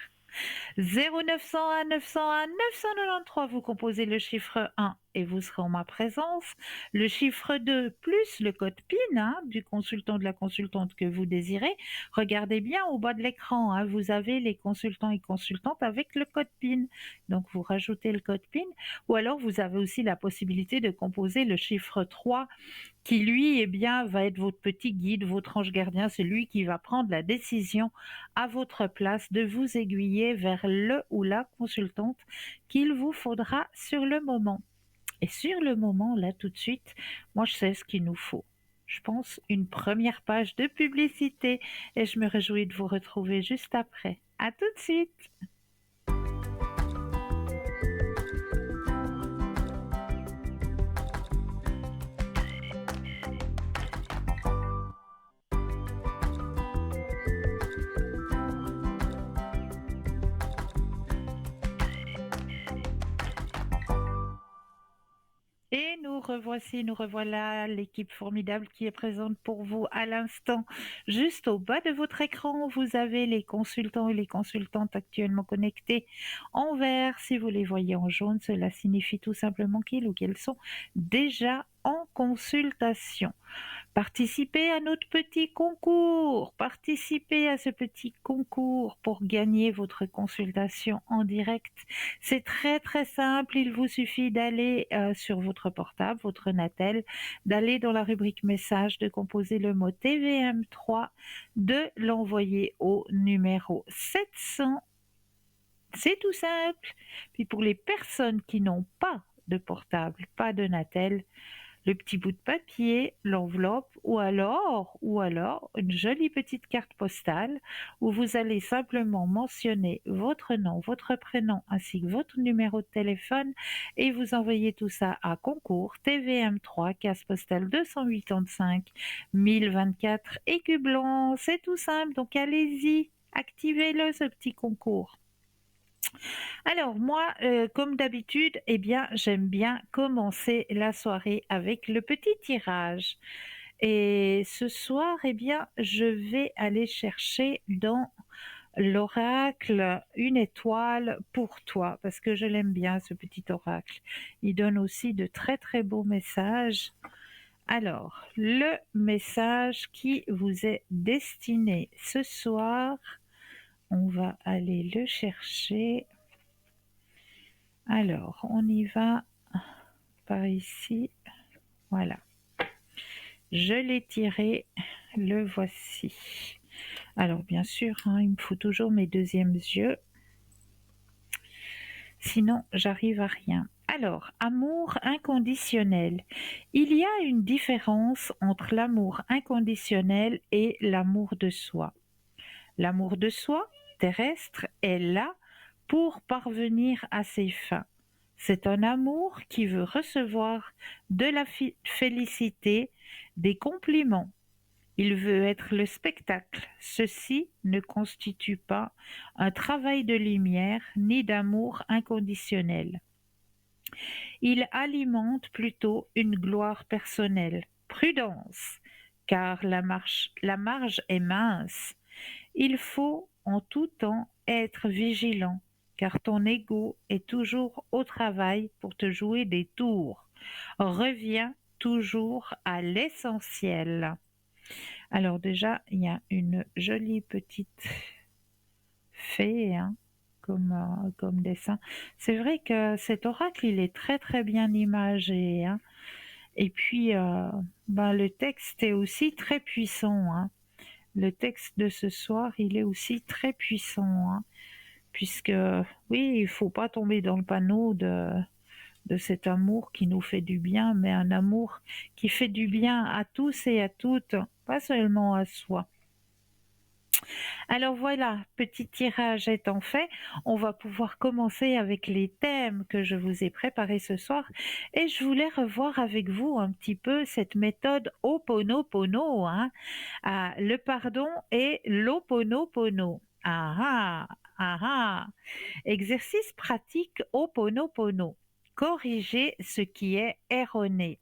0901 901 993, vous composez le chiffre 1 et vous serez en ma présence. Le chiffre 2 plus le code PIN, hein, du consultant, de la consultante que vous désirez. Regardez bien au bas de l'écran, hein, vous avez les consultants et consultantes avec le code PIN. Donc vous rajoutez le code PIN, ou alors vous avez aussi la possibilité de composer le chiffre 3 qui lui, eh bien, va être votre petit guide, votre ange gardien, c'est lui qui va prendre la décision à votre place de vous aiguiller vers le ou la consultante qu'il vous faudra sur le moment. Et sur le moment, là, tout de suite, moi, je sais ce qu'il nous faut. Je pense une première page de publicité et je me réjouis de vous retrouver juste après. À tout de suite! Et nous revoilà, l'équipe formidable qui est présente pour vous à l'instant. Juste au bas de votre écran, vous avez les consultants et les consultantes actuellement connectés en vert. Si vous les voyez en jaune, cela signifie tout simplement qu'ils ou qu'elles sont déjà en consultation. Participez à notre petit concours, participez à ce petit concours pour gagner votre consultation en direct. C'est très très simple, il vous suffit d'aller sur votre portable, votre Natel, d'aller dans la rubrique message, de composer le mot TVM3, de l'envoyer au numéro 700. C'est tout simple. Puis pour les personnes qui n'ont pas de portable, pas de Natel, le petit bout de papier, l'enveloppe ou alors une jolie petite carte postale où vous allez simplement mentionner votre nom, votre prénom ainsi que votre numéro de téléphone et vous envoyez tout ça à concours TVM3 case postale 285 1024 Écublens. C'est tout simple, donc allez-y, activez-le ce petit concours. Alors moi, comme d'habitude, eh bien, j'aime bien commencer la soirée avec le petit tirage. Et ce soir, eh bien, je vais aller chercher dans l'oracle une étoile pour toi, parce que je l'aime bien, ce petit oracle. Il donne aussi de très très beaux messages. Alors, le message qui vous est destiné ce soir, on va aller le chercher. Alors, on y va par ici. Voilà. Je l'ai tiré. Le voici. Alors, bien sûr, il me faut toujours mes deuxièmes yeux. Sinon, j'arrive à rien. Alors, amour inconditionnel. Il y a une différence entre l'amour inconditionnel et l'amour de soi. L'amour de soi, terrestre, est là pour parvenir à ses fins. C'est un amour qui veut recevoir de la félicité, des compliments. Il veut être le spectacle. Ceci ne constitue pas un travail de lumière ni d'amour inconditionnel. Il alimente plutôt une gloire personnelle. Prudence, car la marge est mince. Il faut en tout temps être vigilant, car ton ego est toujours au travail pour te jouer des tours. Reviens toujours à l'essentiel. Alors déjà, il y a une jolie petite fée comme dessin. C'est vrai que cet oracle, il est très très bien imagé. Et puis, le texte est aussi très puissant. Le texte de ce soir, il est aussi très puissant, puisque oui, il ne faut pas tomber dans le panneau de cet amour qui nous fait du bien, mais un amour qui fait du bien à tous et à toutes, pas seulement à soi. Alors voilà, petit tirage étant fait, on va pouvoir commencer avec les thèmes que je vous ai préparés ce soir et je voulais revoir avec vous un petit peu cette méthode Ho'oponopono, le pardon et l'Ho'oponopono. Ah ah, ah ah. Exercice pratique Ho'oponopono. Corriger ce qui est erroné.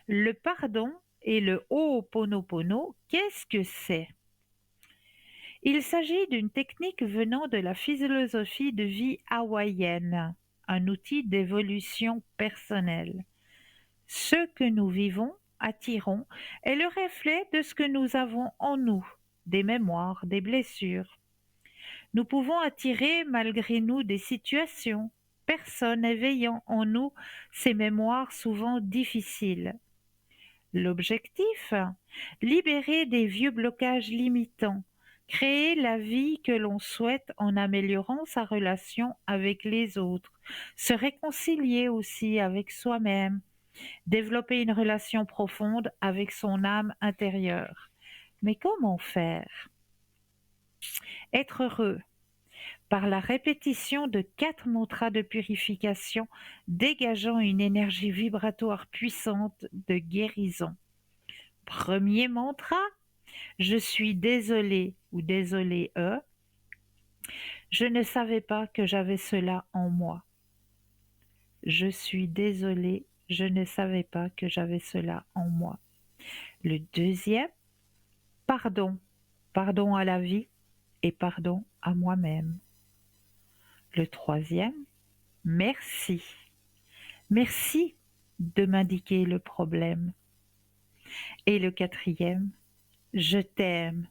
Le pardon et le Ho'oponopono, qu'est-ce que c'est? Il s'agit d'une technique venant de la philosophie de vie hawaïenne, un outil d'évolution personnelle. Ce que nous vivons, attirons, est le reflet de ce que nous avons en nous, des mémoires, des blessures. Nous pouvons attirer malgré nous des situations, personnes éveillant en nous ces mémoires souvent difficiles. L'objectif? Libérer des vieux blocages limitants, créer la vie que l'on souhaite en améliorant sa relation avec les autres, se réconcilier aussi avec soi-même, développer une relation profonde avec son âme intérieure. Mais comment faire? Être heureux par la répétition de 4 mantras de purification dégageant une énergie vibratoire puissante de guérison. Premier mantra, je suis désolé ou désolé. Je ne savais pas que j'avais cela en moi. Je suis désolé Je ne savais pas que j'avais cela en moi. Le deuxième, pardon. Pardon à la vie et pardon à moi-même. Le troisième, merci. Merci de m'indiquer le problème. Et le quatrième, je t'aime.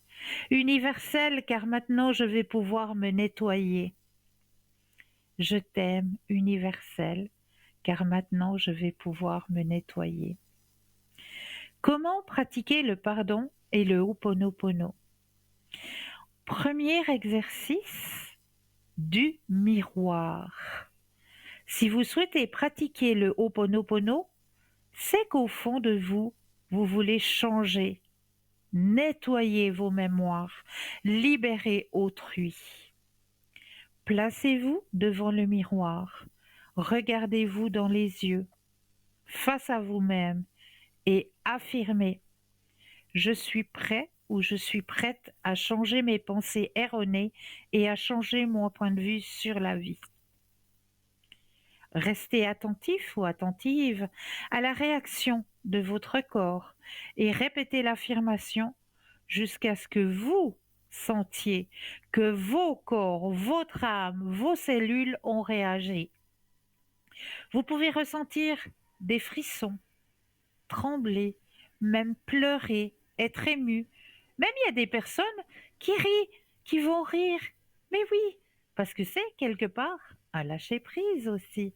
Universel, car maintenant je vais pouvoir me nettoyer. Je t'aime, universel, car maintenant je vais pouvoir me nettoyer. Comment pratiquer le pardon et le Ho'oponopono? Premier exercice, du miroir. Si vous souhaitez pratiquer le Ho'oponopono, c'est qu'au fond de vous, vous voulez changer, nettoyer vos mémoires, libérer autrui. Placez-vous devant le miroir, regardez-vous dans les yeux, face à vous-même et affirmez: je suis prêt ou je suis prête à changer mes pensées erronées et à changer mon point de vue sur la vie. Restez attentif ou attentive à la réaction de votre corps et répétez l'affirmation jusqu'à ce que vous sentiez que vos corps, votre âme, vos cellules ont réagi. Vous pouvez ressentir des frissons, trembler, même pleurer, être ému. Même il y a des personnes qui rient, qui vont rire. Mais oui, parce que c'est quelque part un lâcher-prise aussi.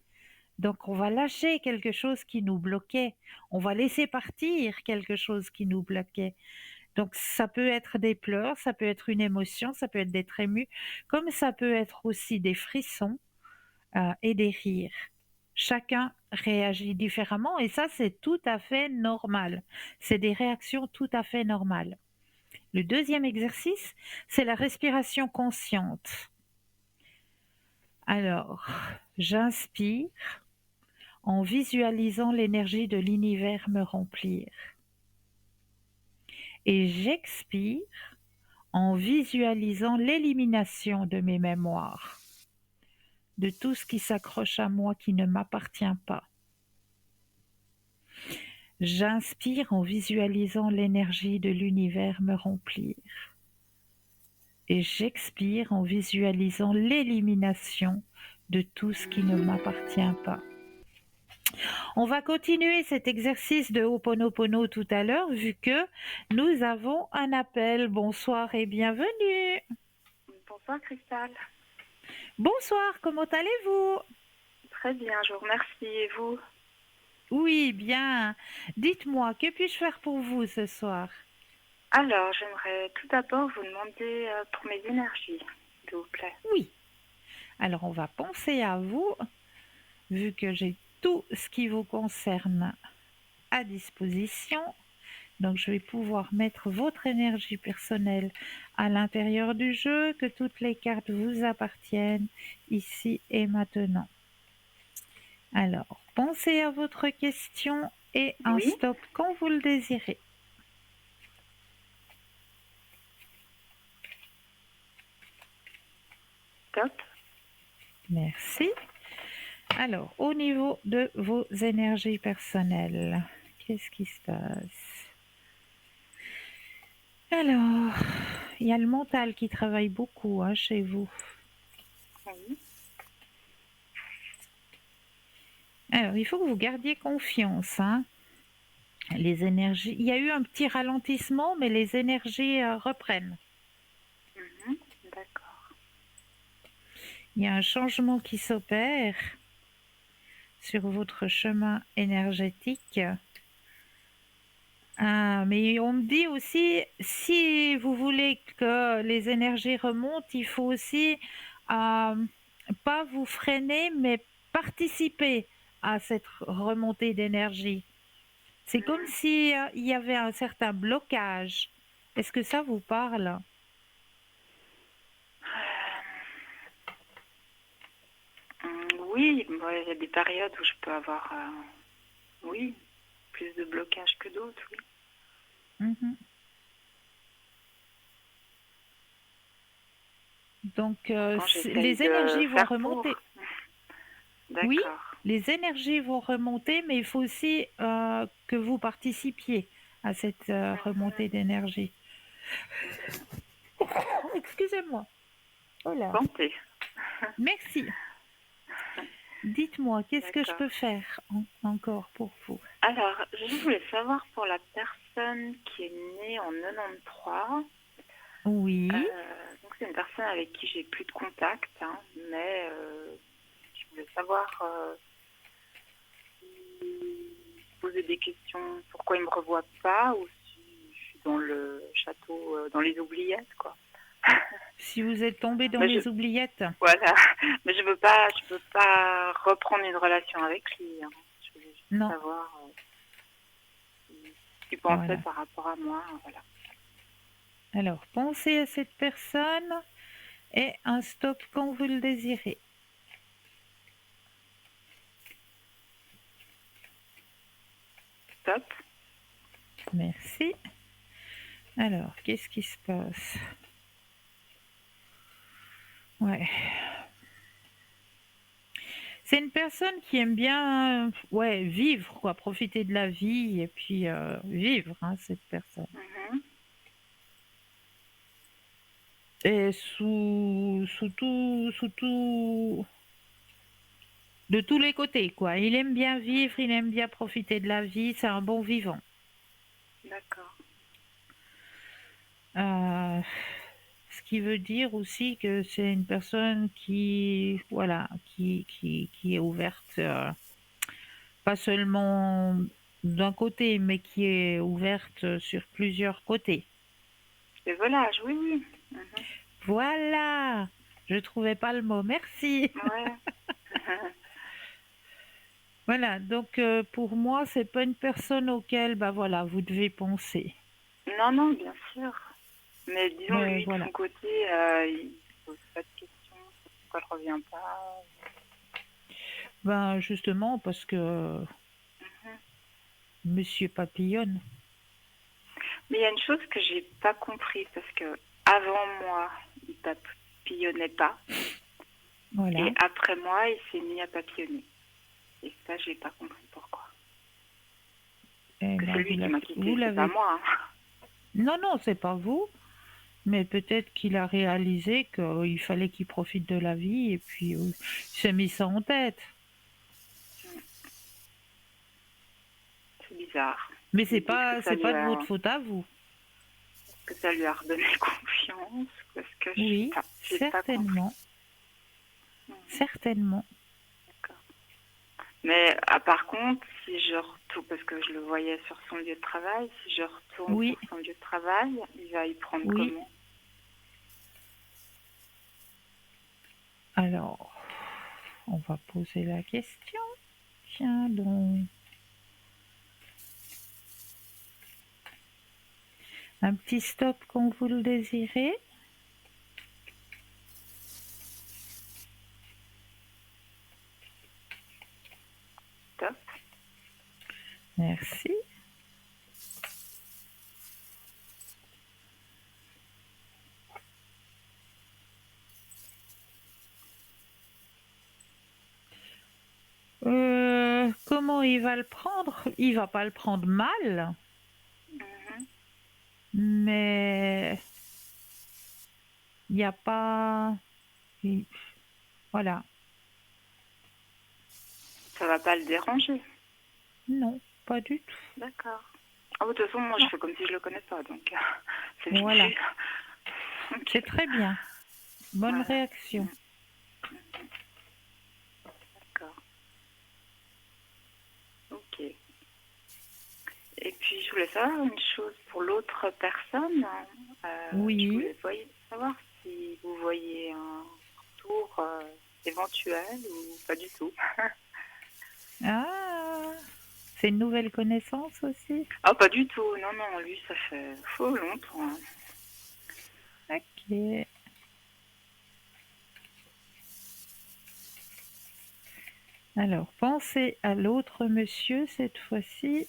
Donc on va lâcher quelque chose qui nous bloquait. On va laisser partir quelque chose qui nous bloquait. Donc ça peut être des pleurs, ça peut être une émotion, ça peut être d'être ému, comme ça peut être aussi des frissons et des rires. Chacun réagit différemment et ça c'est tout à fait normal. C'est des réactions tout à fait normales. Le deuxième exercice, c'est la respiration consciente. Alors, j'inspire en visualisant l'énergie de l'univers me remplir. Et j'expire en visualisant l'élimination de mes mémoires, de tout ce qui s'accroche à moi qui ne m'appartient pas. J'inspire en visualisant l'énergie de l'univers me remplir. Et j'expire en visualisant l'élimination de tout ce qui ne m'appartient pas. On va continuer cet exercice de Ho'oponopono tout à l'heure vu que nous avons un appel. Bonsoir et bienvenue. Bonsoir Cristal. Bonsoir, comment allez-vous? Très bien, je vous remercie. Et vous? Oui, bien. Dites-moi, que puis-je faire pour vous ce soir? Alors, j'aimerais tout d'abord vous demander pour mes énergies, s'il vous plaît. Oui. Alors, on va penser à vous, vu que j'ai tout ce qui vous concerne à disposition. Donc, je vais pouvoir mettre votre énergie personnelle à l'intérieur du jeu, que toutes les cartes vous appartiennent ici et maintenant. Alors, pensez à votre question et un Oui. stop quand vous le désirez. Top. Merci. Alors, au niveau de vos énergies personnelles, qu'est-ce qui se passe? Alors, il y a le mental qui travaille beaucoup chez vous. Oui. Alors, il faut que vous gardiez confiance. Les énergies, il y a eu un petit ralentissement, mais les énergies reprennent. D'accord. Il y a un changement qui s'opère sur votre chemin énergétique. Mais on me dit aussi, si vous voulez que les énergies remontent, il faut aussi pas vous freiner, mais participer à cette remontée d'énergie. C'est comme si il y avait un certain blocage. Est-ce que ça vous parle? Oui, il y a des périodes où je peux avoir, oui, plus de blocage que d'autres, oui. Mhm. Donc, Quand j'essaye les de énergies vont faire remonter. pour. D'accord. les énergies vont remonter, mais il faut aussi que vous participiez à cette remontée d'énergie. Excusez-moi. Oh là. Santé. Merci. Dites-moi, qu'est-ce que je D'accord. peux faire encore pour vous? Alors, je voulais savoir pour la personne qui est née en 93. Oui. Donc c'est une personne avec qui j'ai plus de contact, hein, mais je voulais savoir poser des questions, pourquoi il me revoit pas, ou si je suis dans le château, dans les oubliettes, quoi. Si vous êtes tombé dans Mais les oubliettes. voilà, mais je veux pas reprendre une relation avec lui, hein. Je voulais juste Non. savoir ce qu'il pensait Voilà. par rapport à moi, voilà. Alors, pensez à cette personne et un stop quand vous le désirez. Top. Merci. Alors, qu'est-ce qui se passe? Ouais. C'est une personne qui aime bien vivre, quoi, profiter de la vie et puis vivre, hein, cette personne. Mhm. Et de tous les côtés, quoi. Il aime bien vivre, il aime bien profiter de la vie, c'est un bon vivant. D'accord. Ce qui veut dire aussi que c'est une personne qui, voilà, qui est ouverte, pas seulement d'un côté, mais qui est ouverte sur plusieurs côtés. Les volages, oui, oui. Mhm. Voilà, je trouvais pas le mot, merci. Ouais. Voilà, donc pour moi, c'est pas une personne auquel, bah voilà, vous devez penser. Non, non, bien sûr. Mais disons, Mais lui, de voilà, son côté, il ne pose pas de questions sur pourquoi je reviens pas. ben justement parce que Monsieur papillonne. Mais il y a une chose que j'ai pas compris, parce que avant moi, il papillonnait pas. Voilà. Et après moi, il s'est mis à papillonner. Et ça, j'ai pas compris pourquoi. Eh Que ben, c'est lui qui m'a quitté, vous c'est pas l'avez. moi, hein. Non, non, c'est pas vous. Mais peut-être qu'il a réalisé qu'il fallait qu'il profite de la vie et puis il s'est mis ça en tête. C'est bizarre. Mais Je me dis que c'est pas de votre faute à vous. ça lui a redonné confiance, parce que je sais Oui, pas, j'ai pas compris. certainement. Certainement. D'accord. Mais par contre, si je retourne, parce que je le voyais sur son lieu de travail, si je retourne Oui, sur son lieu de travail, il va y prendre oui. comment? Alors, on va poser la question. Tiens donc. Un petit stop quand vous le désirez. Top. Merci. Comment il va le prendre? Il va pas le prendre mal, Mhm. mais il n'y a pas. Voilà. Ça va pas le déranger. Non, pas du tout. D'accord. Ah, de toute façon, moi, je fais comme si je le connais pas, donc c'est vite Voilà. vu. Ok. C'est très bien. Bonne Voilà. réaction. D'accord. Ok. Et puis, je voulais savoir une chose pour l'autre personne. Oui. Je voulais savoir si vous voyez un retour éventuel ou pas du tout. Ah, c'est une nouvelle connaissance aussi? Ah, pas du tout. Non, non, lui, ça fait faux longtemps, hein. Ok. Alors, pensez à l'autre monsieur cette fois-ci.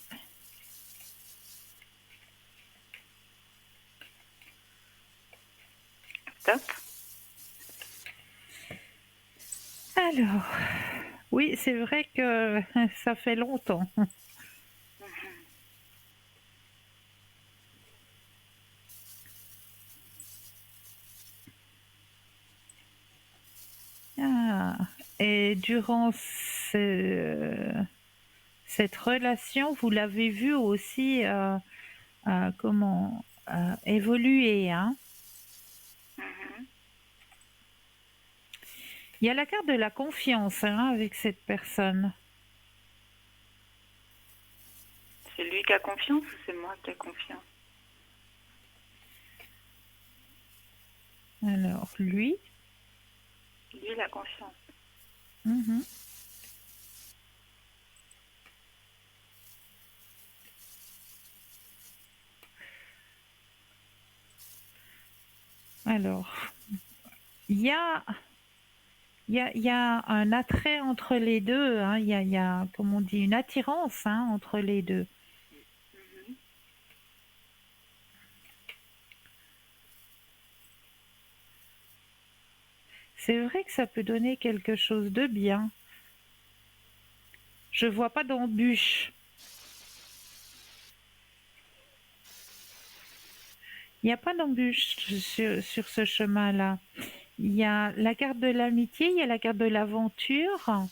Top. Alors, Oui, c'est vrai que ça fait longtemps. Ah. Et durant cette relation, vous l'avez vu aussi comment évoluer, hein. Mhm. Il y a la carte de la confiance, hein, avec cette personne. C'est lui qui a confiance ou c'est moi qui a confiance? Alors, lui. Lui, il a confiance. Mhm. Alors, il y a, il y a un attrait entre les deux, hein. Il y a, comme on dit, une attirance, hein, entre les deux. Mhm. C'est vrai que ça peut donner quelque chose de bien. Je vois pas d'embûche. Il n'y a pas d'embûche sur ce chemin-là. Il y a la carte de l'amitié, il y a la carte de l'aventure,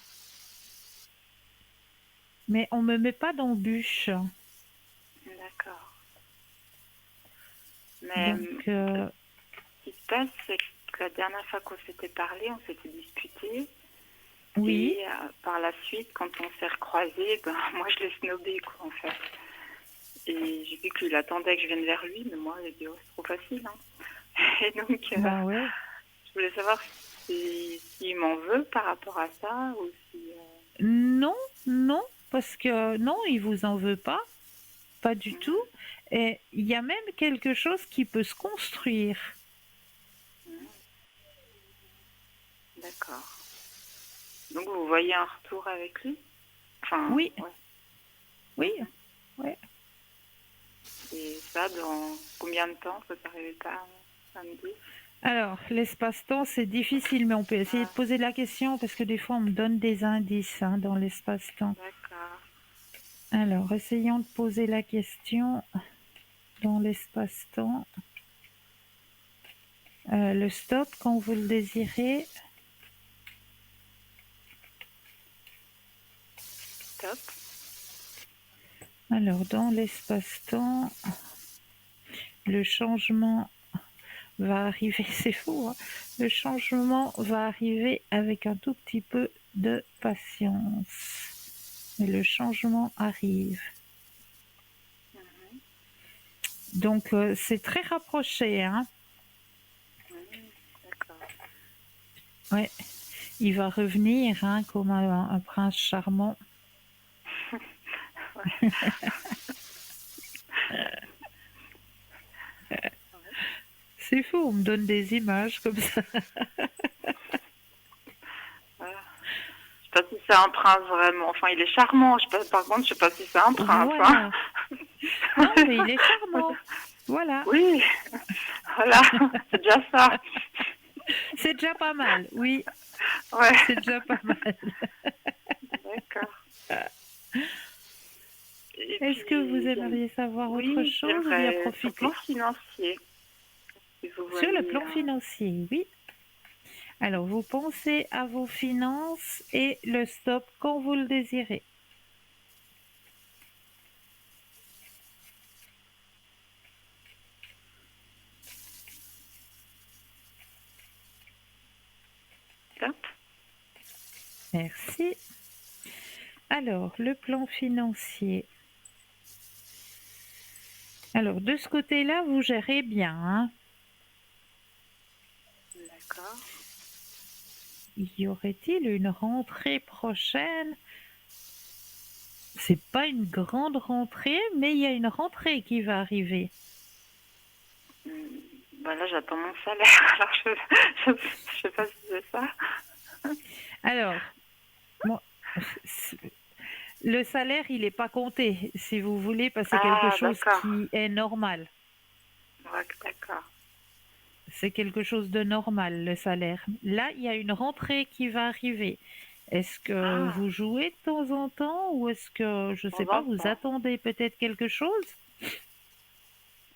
mais on me met pas d'embûche. D'accord. Mais Donc, ce qui se passe, c'est que la dernière fois qu'on s'était parlé, on s'était disputé. oui, Et par la suite, quand on s'est recroisés, ben, moi je l'ai snobé, quoi, en fait. Et j'ai vu qu'il attendait que je vienne vers lui, mais moi, j'ai dit, oh, c'est trop facile, hein. Et donc, bah ouais. je voulais savoir s'il m'en veut par rapport à ça, ou si... Non, non, parce que non, il vous en veut pas du tout. Mhm, Et il y a même quelque chose qui peut se construire. mhm. D'accord. Donc, vous voyez un retour avec lui? Enfin, Oui, ouais. oui, Mhm. ouais. Et ça, dans combien de temps? Vous n'arrivez pas à me dire? Alors, l'espace-temps, c'est difficile, mais on peut essayer de Ah, poser la question parce que des fois, on me donne des indices, hein, dans l'espace-temps. d'accord. Alors, essayons de poser la question dans l'espace-temps. Le stop, quand vous le désirez. Top. Alors, dans l'espace-temps, le changement va arriver, c'est fou, hein. Le changement va arriver avec un tout petit peu de patience. Mais le changement arrive. Mhm, Donc, c'est très rapproché, hein. mhm, d'accord. Ouais, il va revenir, hein, comme un prince charmant. Ouais. C'est fou, on me donne des images comme ça. Voilà. Je sais pas si c'est un prince vraiment. Enfin, il est charmant. Je sais pas, par contre, je sais pas si c'est un prince, hein. Voilà. Non, mais il est charmant. Voilà. Oui, voilà, c'est déjà ça. C'est déjà pas mal. Oui, Ouais, c'est déjà pas mal. d'accord. Et Est-ce que vous puis, aimeriez savoir autre oui, chose ou bien j'aimerais sur le plan profiter? financier, si vous Sur le voyez. plan financier, oui. Alors, vous pensez à vos finances et le stop quand vous le désirez. Top. Merci. Alors, le plan financier. Alors, de ce côté-là, vous gérez bien, hein. D'accord. Y aurait-il une rentrée prochaine? C'est pas une grande rentrée, mais il y a une rentrée qui va arriver. Bah là, j'attends mon salaire, alors je sais pas si c'est ça. Alors, moi, le salaire, il n'est pas compté, si vous voulez, parce que c'est quelque Ah, chose d'accord. qui est normal. Ouais, d'accord. C'est quelque chose de normal, le salaire. Là, il y a une rentrée qui va arriver. Est-ce que Ah, vous jouez de temps en temps ou est-ce que, je de sais temps pas, en vous temps. attendez peut-être quelque chose?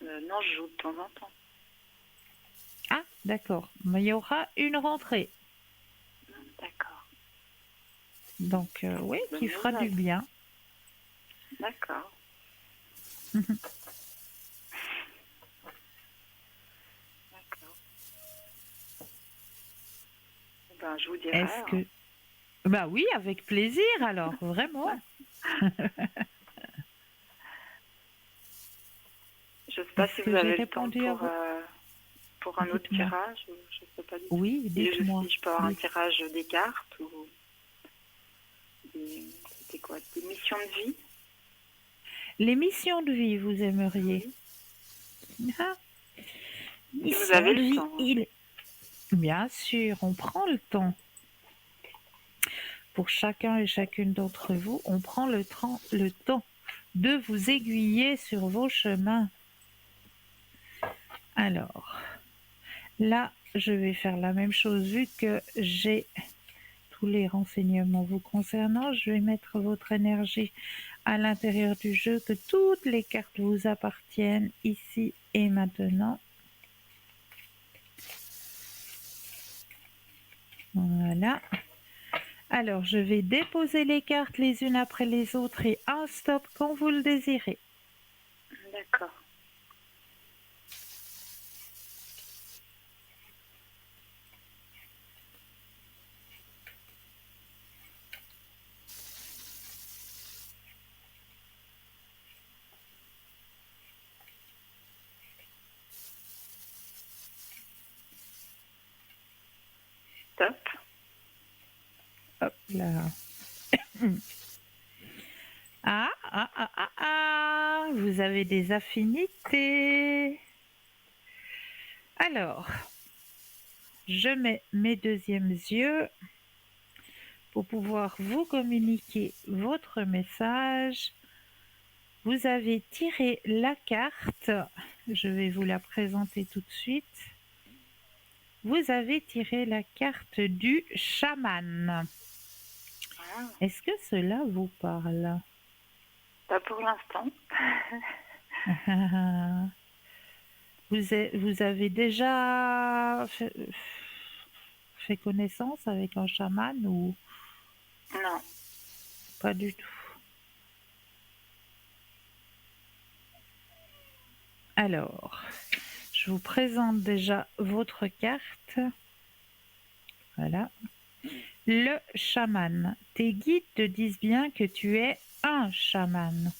Non, je joue de temps en temps. Ah, d'accord. Mais il y aura une rentrée. D'accord. Donc, oui, qui Bonne fera du nouvelle. bien. D'accord. D'accord. Ben, je vous dirai. Est-ce Hein. que... Bah oui, avec plaisir alors, vraiment. Je ne sais pas Est-ce si que vous j'ai avez le temps répondu à vous? pour un autre Dites-moi. tirage. Je ne sais pas du tout. Oui, Et dites-moi. si je peux avoir un Dites. tirage des cartes ou c'était quoi? Des missions de vie? Les missions de vie, vous aimeriez? Oui. Ah, Si vous mission avez de le vie, temps. Hein. il... Bien sûr, on prend le temps. Pour chacun et chacune d'entre vous, on prend le temps de vous aiguiller sur vos chemins. Alors, là, je vais faire la même chose vu que j'ai tous les renseignements vous concernant. Je vais mettre votre énergie à l'intérieur du jeu, que toutes les cartes vous appartiennent ici et maintenant. Voilà. Alors, je vais déposer les cartes les unes après les autres et un stop quand vous le désirez. D'accord. Top. Hop là. Vous avez des affinités. Alors, je mets mes deuxièmes yeux pour pouvoir vous communiquer votre message. Vous avez tiré la carte, je vais vous la présenter tout de suite. Vous avez tiré la carte du chaman. Ah, Est-ce que cela vous parle? pas pour l'instant. Vous avez déjà fait connaissance avec un chaman ou Non. pas du tout? Alors, je vous présente déjà votre carte. Voilà. Le chaman. Tes guides te disent bien que tu es un chaman.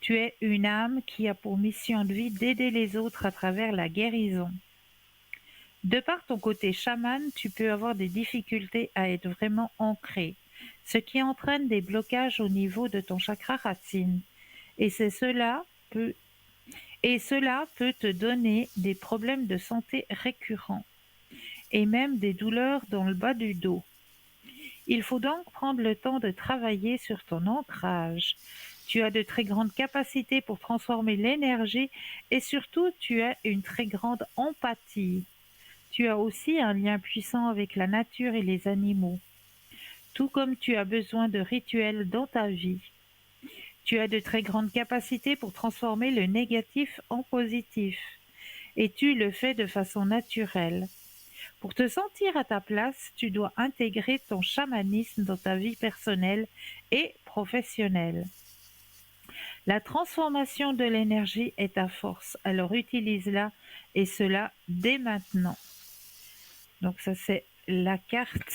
Tu es une âme qui a pour mission de vie d'aider les autres à travers la guérison. De par ton côté chaman, tu peux avoir des difficultés à être vraiment ancré, ce qui entraîne des blocages au niveau de ton chakra racine. Et cela peut te donner des problèmes de santé récurrents et même des douleurs dans le bas du dos. Il faut donc prendre le temps de travailler sur ton ancrage. Tu as de très grandes capacités pour transformer l'énergie et surtout tu as une très grande empathie. Tu as aussi un lien puissant avec la nature et les animaux, tout comme tu as besoin de rituels dans ta vie. Tu as de très grandes capacités pour transformer le négatif en positif, et tu le fais de façon naturelle. Pour te sentir à ta place, tu dois intégrer ton chamanisme dans ta vie personnelle et professionnelle. La transformation de l'énergie est ta force, alors utilise-la et cela dès maintenant. Donc ça c'est la carte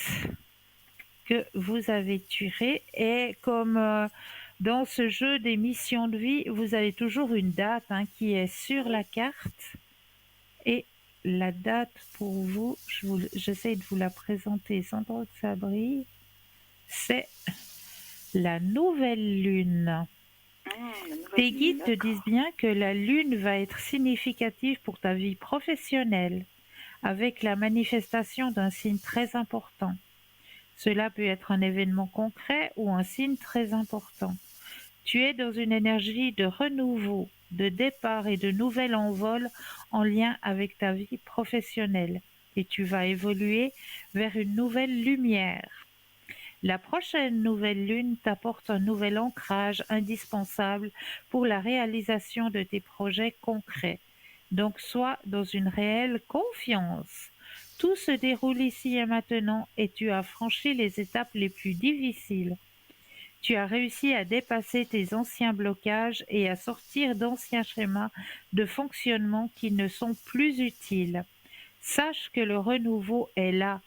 que vous avez tirée et comme dans ce jeu des missions de vie, vous avez toujours une date qui est sur la carte et la date pour vous, j'essaie de vous la présenter sans trop que ça brille, c'est la nouvelle lune. La nouvelle Tes lune, guides te disent d'accord. bien que la lune va être significative pour ta vie professionnelle, avec la manifestation d'un signe très important. Cela peut être un événement concret ou un signe très important. Tu es dans une énergie de renouveau, de départ et de nouvel envol en lien avec ta vie professionnelle et tu vas évoluer vers une nouvelle lumière. La prochaine nouvelle lune t'apporte un nouvel ancrage indispensable pour la réalisation de tes projets concrets. Donc sois dans une réelle confiance. Tout se déroule ici et maintenant et tu as franchi les étapes les plus difficiles. Tu as réussi à dépasser tes anciens blocages et à sortir d'anciens schémas de fonctionnement qui ne sont plus utiles. Sache que le renouveau est là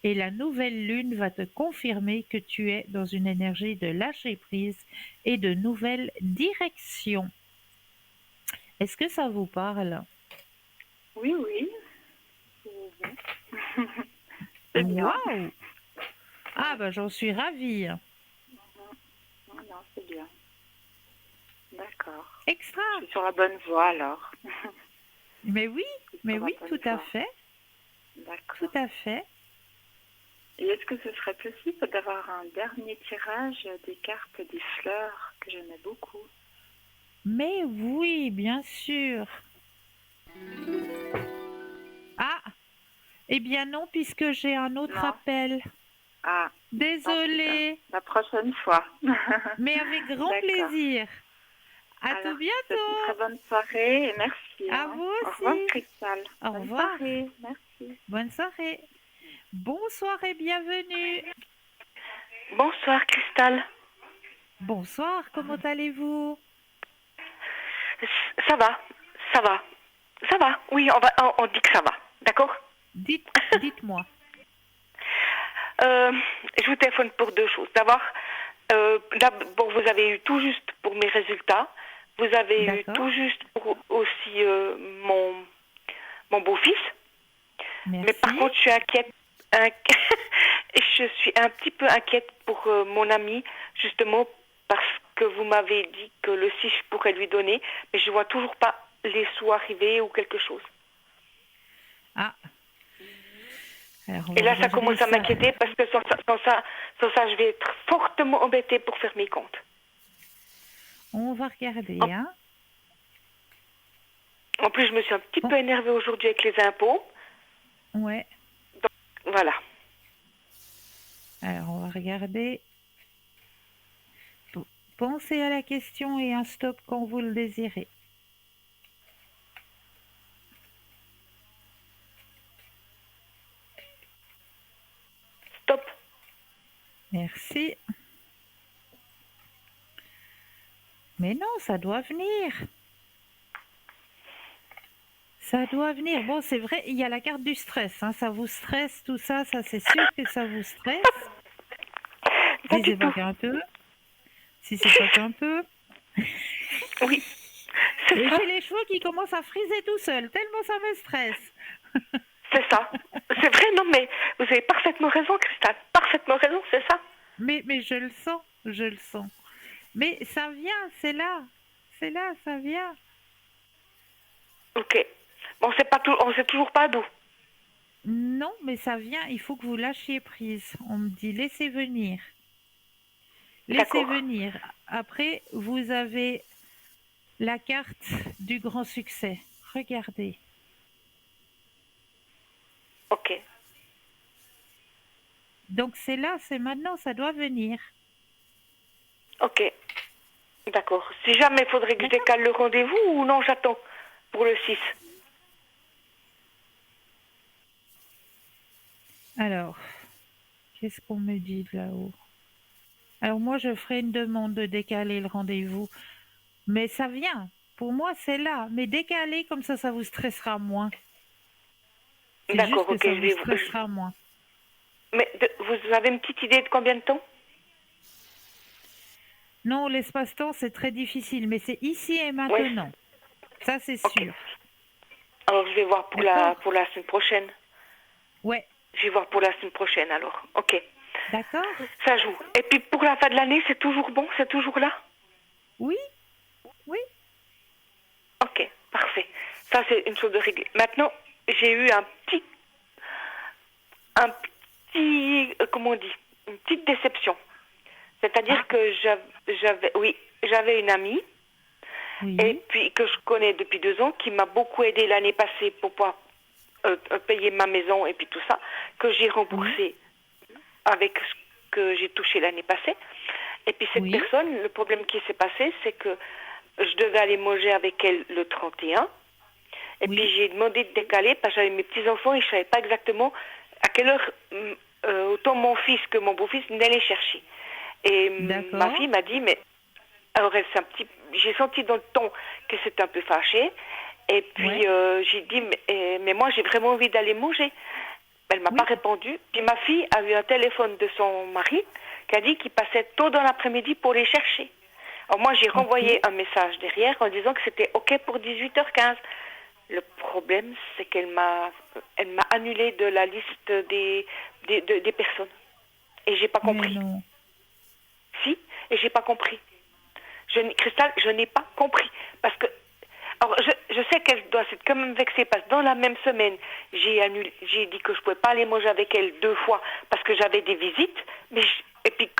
et la nouvelle lune va te confirmer que tu es dans une énergie de lâcher prise et de nouvelles directions. Est-ce que ça vous parle? Oui, oui. C'est bien. Waouh! Ah bah j'en suis ravie. Non, c'est bien. D'accord. Extra! Je suis sur la bonne voie alors. Mais oui, tout à fait, D'accord. tout à fait. Et est-ce que ce serait possible d'avoir un dernier tirage des cartes des fleurs que j'aimais beaucoup? Mais oui, bien sûr. Ah, eh bien non, puisque j'ai un autre Non. appel. Ah, Désolée, la prochaine fois. mais avec grand D'accord. plaisir. À Alors, tout je vous souhaite une bientôt. très bonne soirée et merci. À hein. vous Au revoir, aussi. Cristal. Au Bonne revoir. soirée. Merci. Bonne soirée. Bonsoir et bienvenue. Bonsoir Cristal. Bonsoir, comment allez-vous? Ça va, ça va, ça va. Oui, on dit que ça va, d'accord? Dites-moi. Je vous téléphone pour deux choses. D'abord, vous avez eu tout juste pour mes résultats. Vous avez eu D'accord. tout juste pour aussi mon beau-fils. Merci. Mais par contre, je suis inquiète. Je suis un petit peu inquiète pour mon ami, justement, parce que vous m'avez dit que le 6, je pourrais lui donner, mais je vois toujours pas les sous arriver ou quelque chose. Ah. Alors, Et là, ça commence à m'inquiéter parce que sans ça, je vais être fortement embêtée pour faire mes comptes. On va regarder, hein. En plus, je me suis un petit peu énervée aujourd'hui avec les impôts. Ouais. Donc, voilà. Alors, on va regarder. Pensez à la question et un stop quand vous le désirez. Stop. Merci. Mais non, ça doit venir. Ça doit venir. Bon, c'est vrai, il y a la carte du stress. Hein. Ça vous stresse, tout ça, c'est sûr que ça vous stresse. Si c'est pas qu'un peu. Si c'est pas qu'un peu. Oui. Et j'ai les cheveux qui commencent à friser tout seul, tellement ça me stresse. C'est ça. C'est vrai, non, mais vous avez parfaitement raison, Christelle. Parfaitement raison, c'est ça. Mais je le sens, je le sens. Mais ça vient, c'est là, ça vient. Ok. Bon, on sait toujours pas d'où. Non, mais ça vient, il faut que vous lâchiez prise. On me dit laissez venir. Laissez venir. Après, vous avez la carte du grand succès. Regardez. Ok. Donc c'est là, c'est maintenant, ça doit venir. Ok. D'accord. Si jamais il faudrait que je décale le rendez-vous ou non, j'attends pour le 6. Alors, qu'est-ce qu'on me dit de là-haut? Alors moi, je ferai une demande de décaler le rendez-vous. Mais ça vient. Pour moi, c'est là. Mais décaler, comme ça vous stressera moins. C'est D'accord, juste que ok. ça vous stressera moins. Mais vous avez une petite idée de combien de temps? Non, l'espace-temps, c'est très difficile. Mais c'est ici et maintenant. Ouais. Ça, c'est sûr. Alors, je vais voir pour la semaine prochaine. Ouais. Je vais voir pour la semaine prochaine, alors. Ok. D'accord. Ça joue. Et puis, pour la fin de l'année, c'est toujours bon? C'est toujours là? Oui. Oui. Ok, parfait. Ça, c'est une chose de réglée. Maintenant, j'ai eu comment on dit, une petite déception. C'est-à-dire que j'avais une amie, et puis que je connais depuis 2 ans, qui m'a beaucoup aidé l'année passée pour pouvoir payer ma maison et puis tout ça, que j'ai remboursé avec que j'ai touché l'année passée. Et puis cette Oui. personne, le problème qui s'est passé, c'est que je devais aller manger avec elle le 31. Et Oui. puis j'ai demandé de décaler parce que j'avais mes petits-enfants et je ne savais pas exactement à quelle heure autant mon fils que mon beau-fils venaient les chercher. Et ma D'accord. fille m'a dit, mais alors j'ai senti dans le ton que c'était un peu fâché. Et puis Ouais. j'ai dit, mais moi j'ai vraiment envie d'aller manger. Elle m'a Oui. pas répondu. Puis ma fille a eu un téléphone de son mari qui a dit qu'il passait tôt dans l'après-midi pour les chercher. Alors moi j'ai Ok. renvoyé un message derrière en disant que c'était OK pour 18h15. Le problème, c'est elle m'a annulé de la liste des personnes. Et j'ai pas Mais compris. non. Si, et j'ai pas compris. Christelle, je n'ai pas compris. Parce que, alors, je sais qu'elle doit s'être quand même vexée parce que dans la même semaine, j'ai dit que je pouvais pas aller manger avec elle 2 fois parce que j'avais des visites. Et puis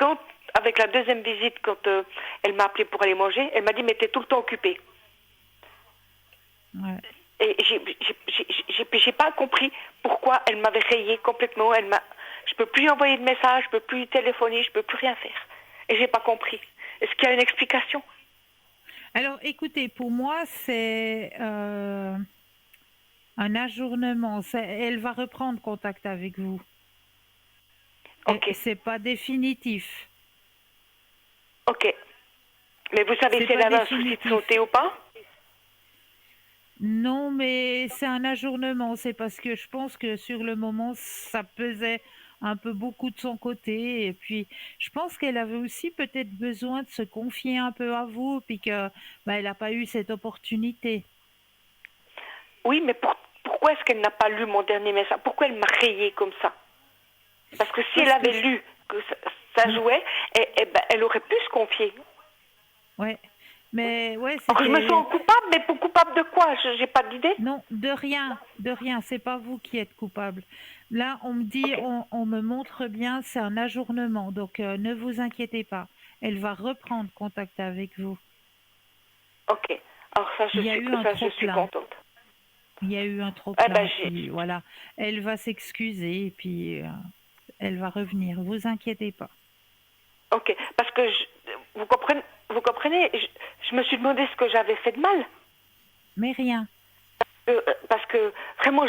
avec la deuxième visite, quand elle m'a appelé pour aller manger, elle m'a dit, mais t'es tout le temps occupée. Ouais. Et j'ai pas compris pourquoi elle m'avait rayé complètement. Je peux plus envoyer de message, je peux plus téléphoner, je peux plus rien faire. Et j'ai pas compris. Est-ce qu'il y a une explication? Alors, écoutez, pour moi, c'est un ajournement. Elle va reprendre contact avec vous. Et Ok, c'est pas définitif. ok. Mais vous savez C'est si elle pas avait un souci de définitif. santé ou pas? Non, mais c'est un ajournement. C'est parce que je pense que sur le moment, ça pesait un peu beaucoup de son côté. Et puis, je pense qu'elle avait aussi peut-être besoin de se confier un peu à vous, puis que elle n'a pas eu cette opportunité. Oui, mais pourquoi est-ce qu'elle n'a pas lu mon dernier message? Pourquoi elle m'a rayé comme ça? Parce que si elle Parce que avait lu que ça ouais, jouait, elle aurait pu se confier. ouais. Mais ouais, Alors je me c'était sens coupable, mais pour coupable de quoi? Je n'ai pas d'idée. non, de rien. C'est pas vous qui êtes coupable. Là, on me dit, Ok, on me montre bien, c'est un ajournement. Donc, ne vous inquiétez pas. Elle va reprendre contact avec vous. ok. Alors Il y a eu un ça, je suis trop-plein. contente. Il y a eu un Eh ben, trop-plein, puis voilà. Elle va s'excuser, et puis elle va revenir. Vous inquiétez pas. ok. Parce que vous comprenez, je me suis demandé ce que j'avais fait de mal. Mais rien. Parce que vraiment,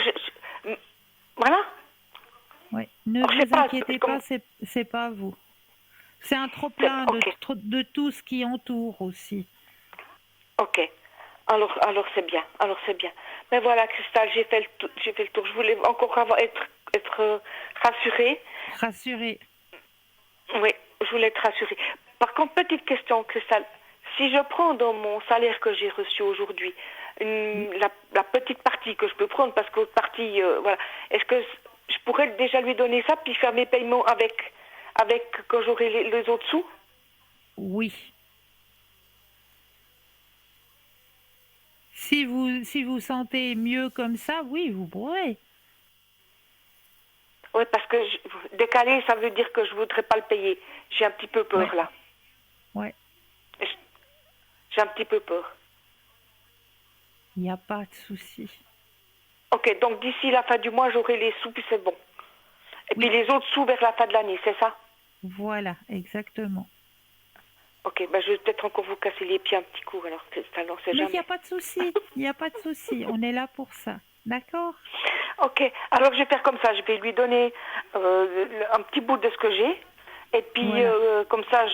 voilà. Ouais. Ne Alors, je sais vous pas, inquiétez pas, comme, c'est pas vous. C'est un trop-plein ok, de tout ce qui entoure aussi. ok. Alors c'est bien, alors c'est bien. Mais voilà, Christelle, j'ai fait le tour. Je voulais encore être rassurée. Rassurez. Oui, je voulais être rassurée. Par contre, petite question, Christelle. Si je prends dans mon salaire que j'ai reçu aujourd'hui, Oui. la petite partie que je peux prendre, parce que l'autre partie, voilà, est-ce que je pourrais déjà lui donner ça, puis faire mes paiements avec quand j'aurai les autres sous? Oui. Si vous sentez mieux comme ça, oui, vous pourrez. Oui, parce que décaler, ça veut dire que je voudrais pas le payer. J'ai un petit peu peur, Ouais, là. ouais. J'ai un petit peu peur. Il n'y a pas de souci. Ok, donc d'ici la fin du mois, j'aurai les sous, puis c'est bon. Et puis Oui, les autres sous vers la fin de l'année, c'est ça? voilà, exactement. Ok, ben je vais peut-être encore vous casser les pieds un petit coup, alors ça n'en sait Mais il n'y a jamais. pas de souci. Il n'y a pas de souci. On est là pour ça. D'accord? Ok, alors je vais faire comme ça, je vais lui donner un petit bout de ce que j'ai, et puis Voilà. comme ça,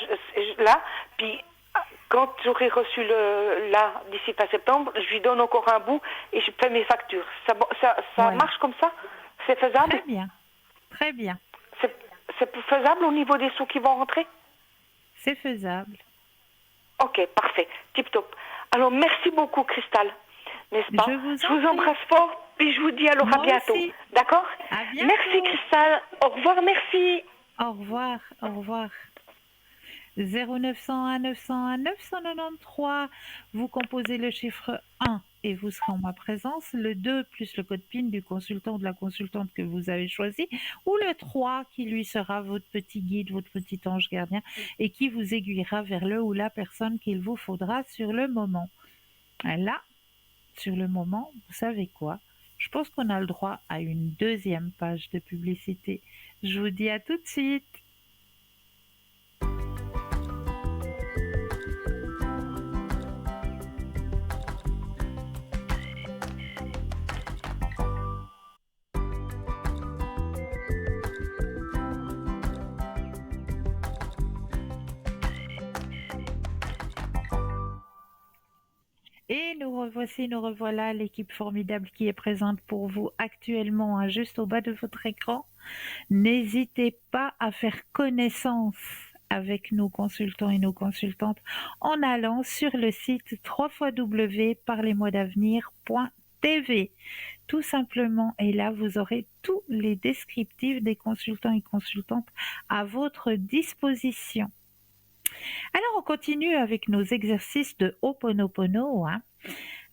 là, puis quand j'aurai reçu là, d'ici fin septembre, je lui donne encore un bout et je fais mes factures. Ça Voilà. marche comme ça? C'est Très faisable? bien. Très bien. C'est c'est faisable au niveau des sous qui vont rentrer? C'est faisable. Ok, parfait, tip top. Alors merci beaucoup, Cristal, n'est-ce pas? Je vous Je en vous prie. embrasse fort, puis je vous dis alors à Moi bientôt. aussi. D'accord? À Merci, bientôt. Cristal. Au revoir, merci. Au revoir. Au revoir. 0901 901 993. Vous composez le chiffre 1 et vous serez en ma présence. Le 2 plus le code PIN du consultant ou de la consultante que vous avez choisi. Ou le 3 qui lui sera votre petit guide, votre petit ange gardien et qui vous aiguillera vers le ou la personne qu'il vous faudra sur le moment. Là, sur le moment, vous savez quoi? Je pense qu'on a le droit à une deuxième page de publicité. Je vous dis à tout de suite. Et nous revoici, nous revoilà, l'équipe formidable qui est présente pour vous actuellement, hein, juste au bas de votre écran. N'hésitez pas à faire connaissance avec nos consultants et nos consultantes en allant sur le site www.parlez-moi-d'avenir.tv. Tout simplement, et là vous aurez tous les descriptifs des consultants et consultantes à votre disposition. Alors on continue avec nos exercices de Ho'oponopono, hein.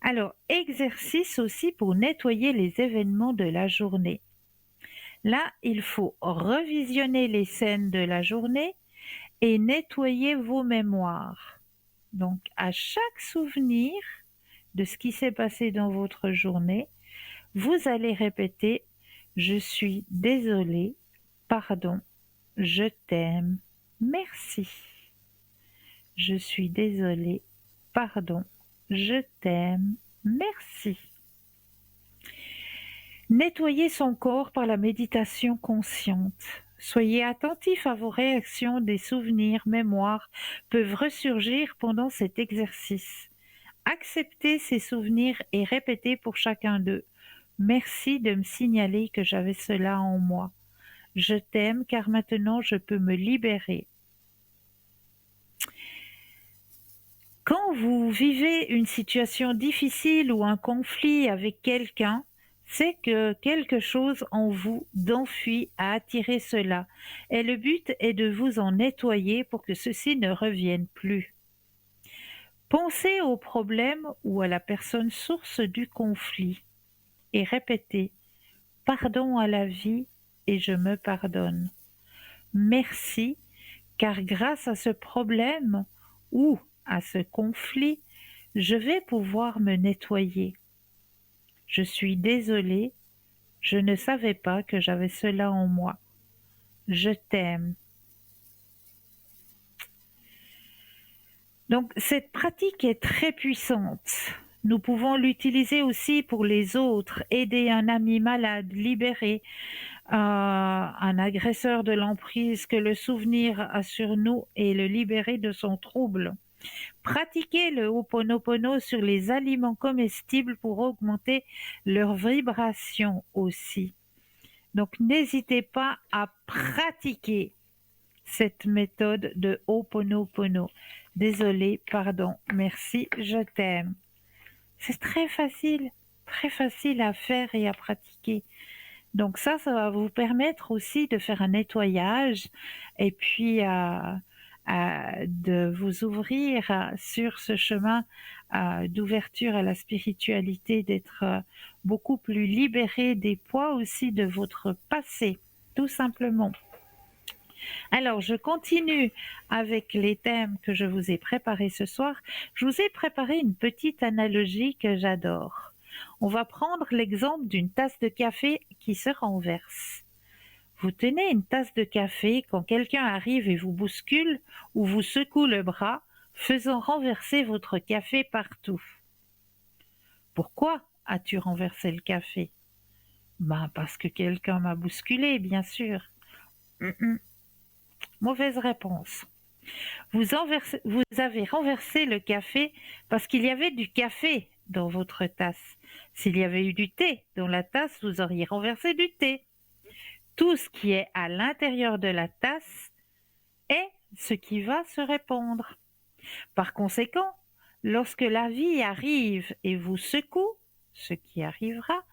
Alors, exercice aussi pour nettoyer les événements de la journée. Là, il faut revisionner les scènes de la journée et nettoyer vos mémoires. Donc, à chaque souvenir de ce qui s'est passé dans votre journée, vous allez répéter « Je suis désolée, pardon, je t'aime, merci ». Je suis désolée, pardon, je t'aime, merci. Nettoyez son corps par la méditation consciente. Soyez attentif à vos réactions, des souvenirs, mémoires peuvent ressurgir pendant cet exercice. Acceptez ces souvenirs et répétez pour chacun d'eux. Merci de me signaler que j'avais cela en moi. Je t'aime car maintenant je peux me libérer. Quand vous vivez une situation difficile ou un conflit avec quelqu'un, c'est que quelque chose en vous d'enfui a attiré cela, et le but est de vous en nettoyer pour que ceci ne revienne plus. Pensez au problème ou à la personne source du conflit et répétez « Pardon à la vie et je me pardonne. Merci, car grâce à ce problème ou à ce conflit, je vais pouvoir me nettoyer. Je suis désolée, je ne savais pas que j'avais cela en moi. Je t'aime. » Donc cette pratique est très puissante. Nous pouvons l'utiliser aussi pour les autres, aider un ami malade, libérer un agresseur de l'emprise que le souvenir a sur nous et le libérer de son trouble. Pratiquez le Ho'oponopono sur les aliments comestibles pour augmenter leur vibration aussi. Donc n'hésitez pas à pratiquer cette méthode de Ho'oponopono. Désolé, pardon, merci, je t'aime. C'est très facile à faire et à pratiquer. Donc ça va vous permettre aussi de faire un nettoyage et puis de vous ouvrir sur ce chemin d'ouverture à la spiritualité, d'être beaucoup plus libéré des poids aussi de votre passé, tout simplement. Alors, je continue avec les thèmes que je vous ai préparés ce soir. Je vous ai préparé une petite analogie que j'adore. On va prendre l'exemple d'une tasse de café qui se renverse. Vous tenez une tasse de café quand quelqu'un arrive et vous bouscule ou vous secoue le bras, faisant renverser votre café partout. Pourquoi as-tu renversé le café? Parce que quelqu'un m'a bousculé, bien sûr. Mauvaise réponse. Vous avez renversé le café parce qu'il y avait du café dans votre tasse. S'il y avait eu du thé dans la tasse, vous auriez renversé du thé. Tout ce qui est à l'intérieur de la tasse est ce qui va se répandre. Par conséquent, lorsque la vie arrive et vous secoue, ce qui arrivera,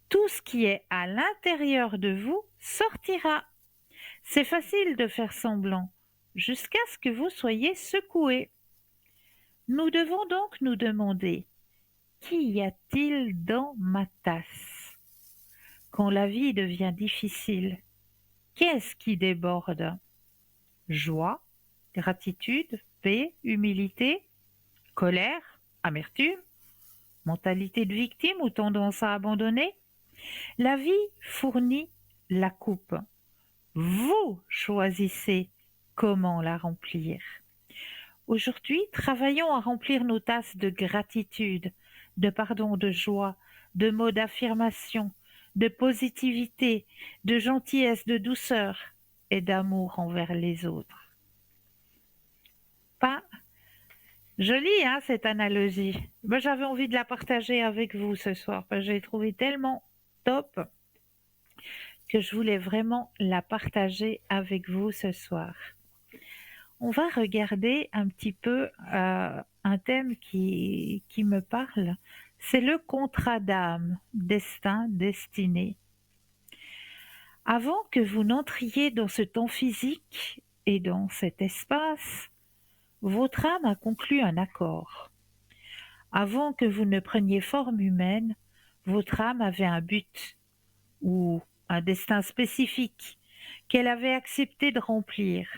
tout ce qui est à l'intérieur de vous sortira. C'est facile de faire semblant, jusqu'à ce que vous soyez secoué. Nous devons donc nous demander, qu'y a-t-il dans ma tasse? Quand la vie devient difficile, qu'est-ce qui déborde? Joie, gratitude, paix, humilité, colère, amertume, mentalité de victime ou tendance à abandonner? La vie fournit la coupe. Vous choisissez comment la remplir. Aujourd'hui, travaillons à remplir nos tasses de gratitude, de pardon, de joie, de mots d'affirmation, de positivité, de gentillesse, de douceur et d'amour envers les autres. Pas Jolie, hein, cette analogie. Moi, j'avais envie de la partager avec vous ce soir, parce que j'ai trouvé tellement top que je voulais vraiment la partager avec vous ce soir. On va regarder un petit peu un thème qui me parle. C'est le contrat d'âme, destin, destinée. Avant que vous n'entriez dans ce temps physique et dans cet espace, votre âme a conclu un accord. Avant que vous ne preniez forme humaine, votre âme avait un but ou un destin spécifique qu'elle avait accepté de remplir.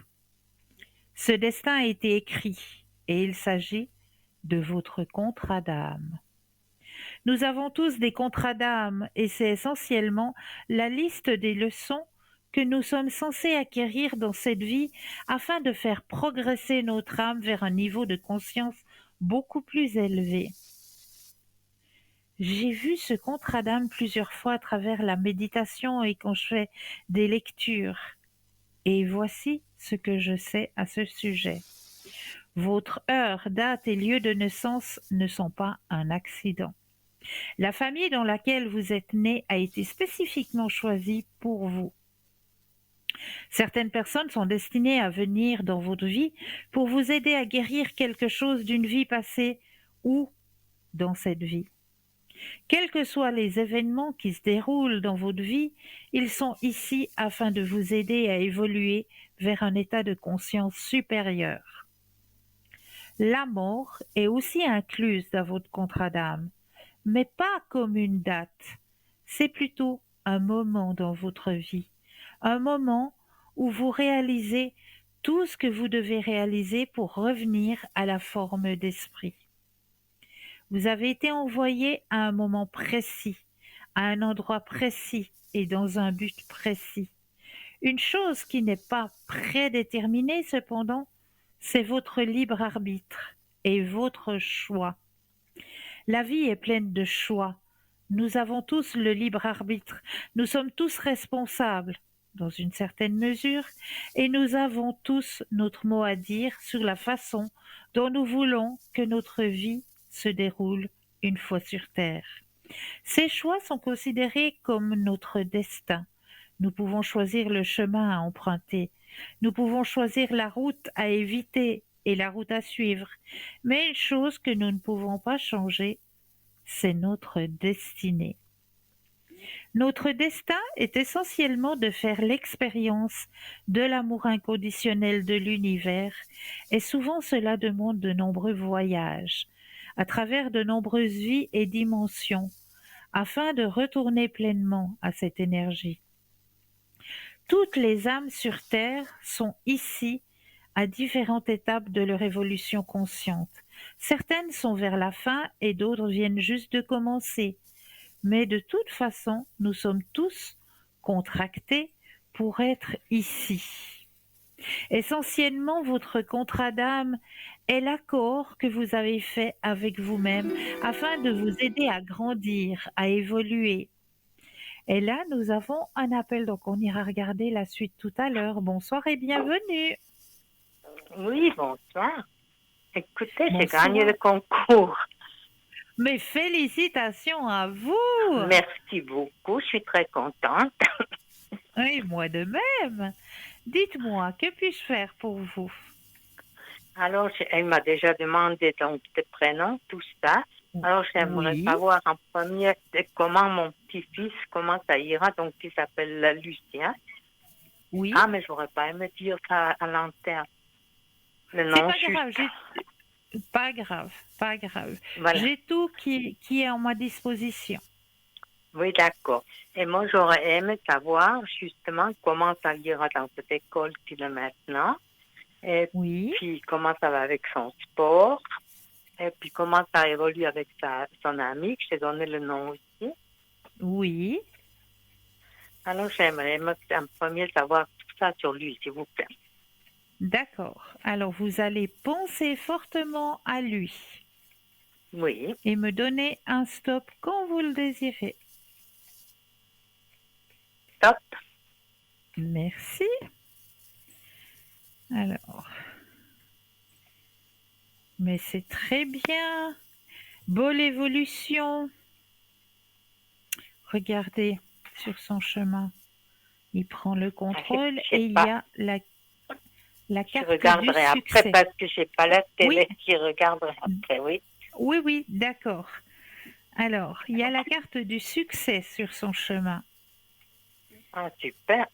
Ce destin a été écrit et il s'agit de votre contrat d'âme. Nous avons tous des contrats d'âme et c'est essentiellement la liste des leçons que nous sommes censés acquérir dans cette vie afin de faire progresser notre âme vers un niveau de conscience beaucoup plus élevé. J'ai vu ce contrat d'âme plusieurs fois à travers la méditation et quand je fais des lectures. Et voici ce que je sais à ce sujet. Votre heure, date et lieu de naissance ne sont pas un accident. La famille dans laquelle vous êtes né a été spécifiquement choisie pour vous. Certaines personnes sont destinées à venir dans votre vie pour vous aider à guérir quelque chose d'une vie passée ou dans cette vie. Quels que soient les événements qui se déroulent dans votre vie, ils sont ici afin de vous aider à évoluer vers un état de conscience supérieur. La mort est aussi incluse dans votre contrat d'âme, mais pas comme une date. C'est plutôt un moment dans votre vie, un moment où vous réalisez tout ce que vous devez réaliser pour revenir à la forme d'esprit. Vous avez été envoyé à un moment précis, à un endroit précis et dans un but précis. Une chose qui n'est pas prédéterminée cependant, c'est votre libre arbitre et votre choix. La vie est pleine de choix. Nous avons tous le libre arbitre. Nous sommes tous responsables, dans une certaine mesure, et nous avons tous notre mot à dire sur la façon dont nous voulons que notre vie se déroule une fois sur Terre. Ces choix sont considérés comme notre destin. Nous pouvons choisir le chemin à emprunter. Nous pouvons choisir la route à éviter et la route à suivre. Mais une chose que nous ne pouvons pas changer, c'est notre destinée. Notre destin est essentiellement de faire l'expérience de l'amour inconditionnel de l'univers et souvent cela demande de nombreux voyages à travers de nombreuses vies et dimensions afin de retourner pleinement à cette énergie. Toutes les âmes sur Terre sont ici à différentes étapes de leur évolution consciente. Certaines sont vers la fin et d'autres viennent juste de commencer. Mais de toute façon, nous sommes tous contractés pour être ici. Essentiellement, votre contrat d'âme est l'accord que vous avez fait avec vous-même afin de vous aider à grandir, à évoluer. Et là, nous avons un appel, donc on ira regarder la suite tout à l'heure. Bonsoir et bienvenue. Oui, bonsoir. Écoutez, j'ai Bonsoir. gagné le concours. Mais félicitations à vous. Merci beaucoup, je suis très contente. Oui, moi de même. Dites-moi, que puis-je faire pour vous? Alors, elle m'a déjà demandé donc tes prénoms, tout ça. Alors, j'aimerais Oui. savoir en premier comment mon petit-fils, comment ça ira, donc il s'appelle Lucien. Oui. Ah, mais j'aurais pas aimé dire ça à l'antenne. Le C'est nom pas juste. grave, pas grave, pas grave. Voilà. J'ai tout qui est à ma disposition. Oui, d'accord. Et moi, j'aurais aimé savoir justement comment ça ira dans cette école qu'il a maintenant. Et Oui. puis comment ça va avec son sport. Et puis comment ça évolue avec son ami, que j'ai donné le nom aussi. Oui. Alors, j'aimerais en premier savoir tout ça sur lui, s'il vous plaît. D'accord. Alors, vous allez penser fortement à lui Oui. et me donner un stop quand vous le désirez. Top. Merci. Alors, Mais c'est très bien. Bonne évolution. Regardez sur son chemin. Il prend le contrôle Je sais et il y pas. a la Je carte du regarderai après succès. parce que j'ai pas la Oui, télé. Je regarderai après, oui. oui, oui, d'accord. Alors, il y a la carte du succès sur son chemin. Ah, super.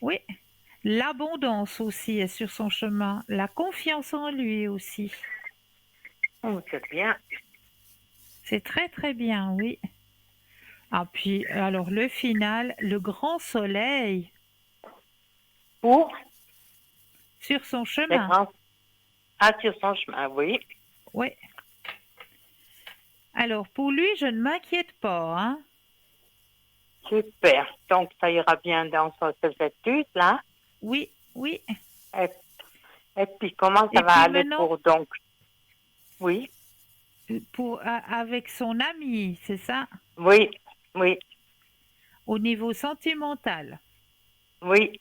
Oui, l'abondance aussi est sur son chemin. La confiance en lui aussi. Oh, c'est bien. C'est très, très bien, oui. Ah, puis, alors, le final, le grand soleil Pour sur son les chemin. grands. Ah, sur son chemin, oui. Oui. Alors, pour lui, je ne m'inquiète pas, hein. Super. Donc, ça ira bien dans ses études, là. Oui, oui. Et, et puis, comment ça Et va puis aller maintenant, pour donc? Oui, avec son ami, c'est ça, oui, oui, au niveau sentimental. oui.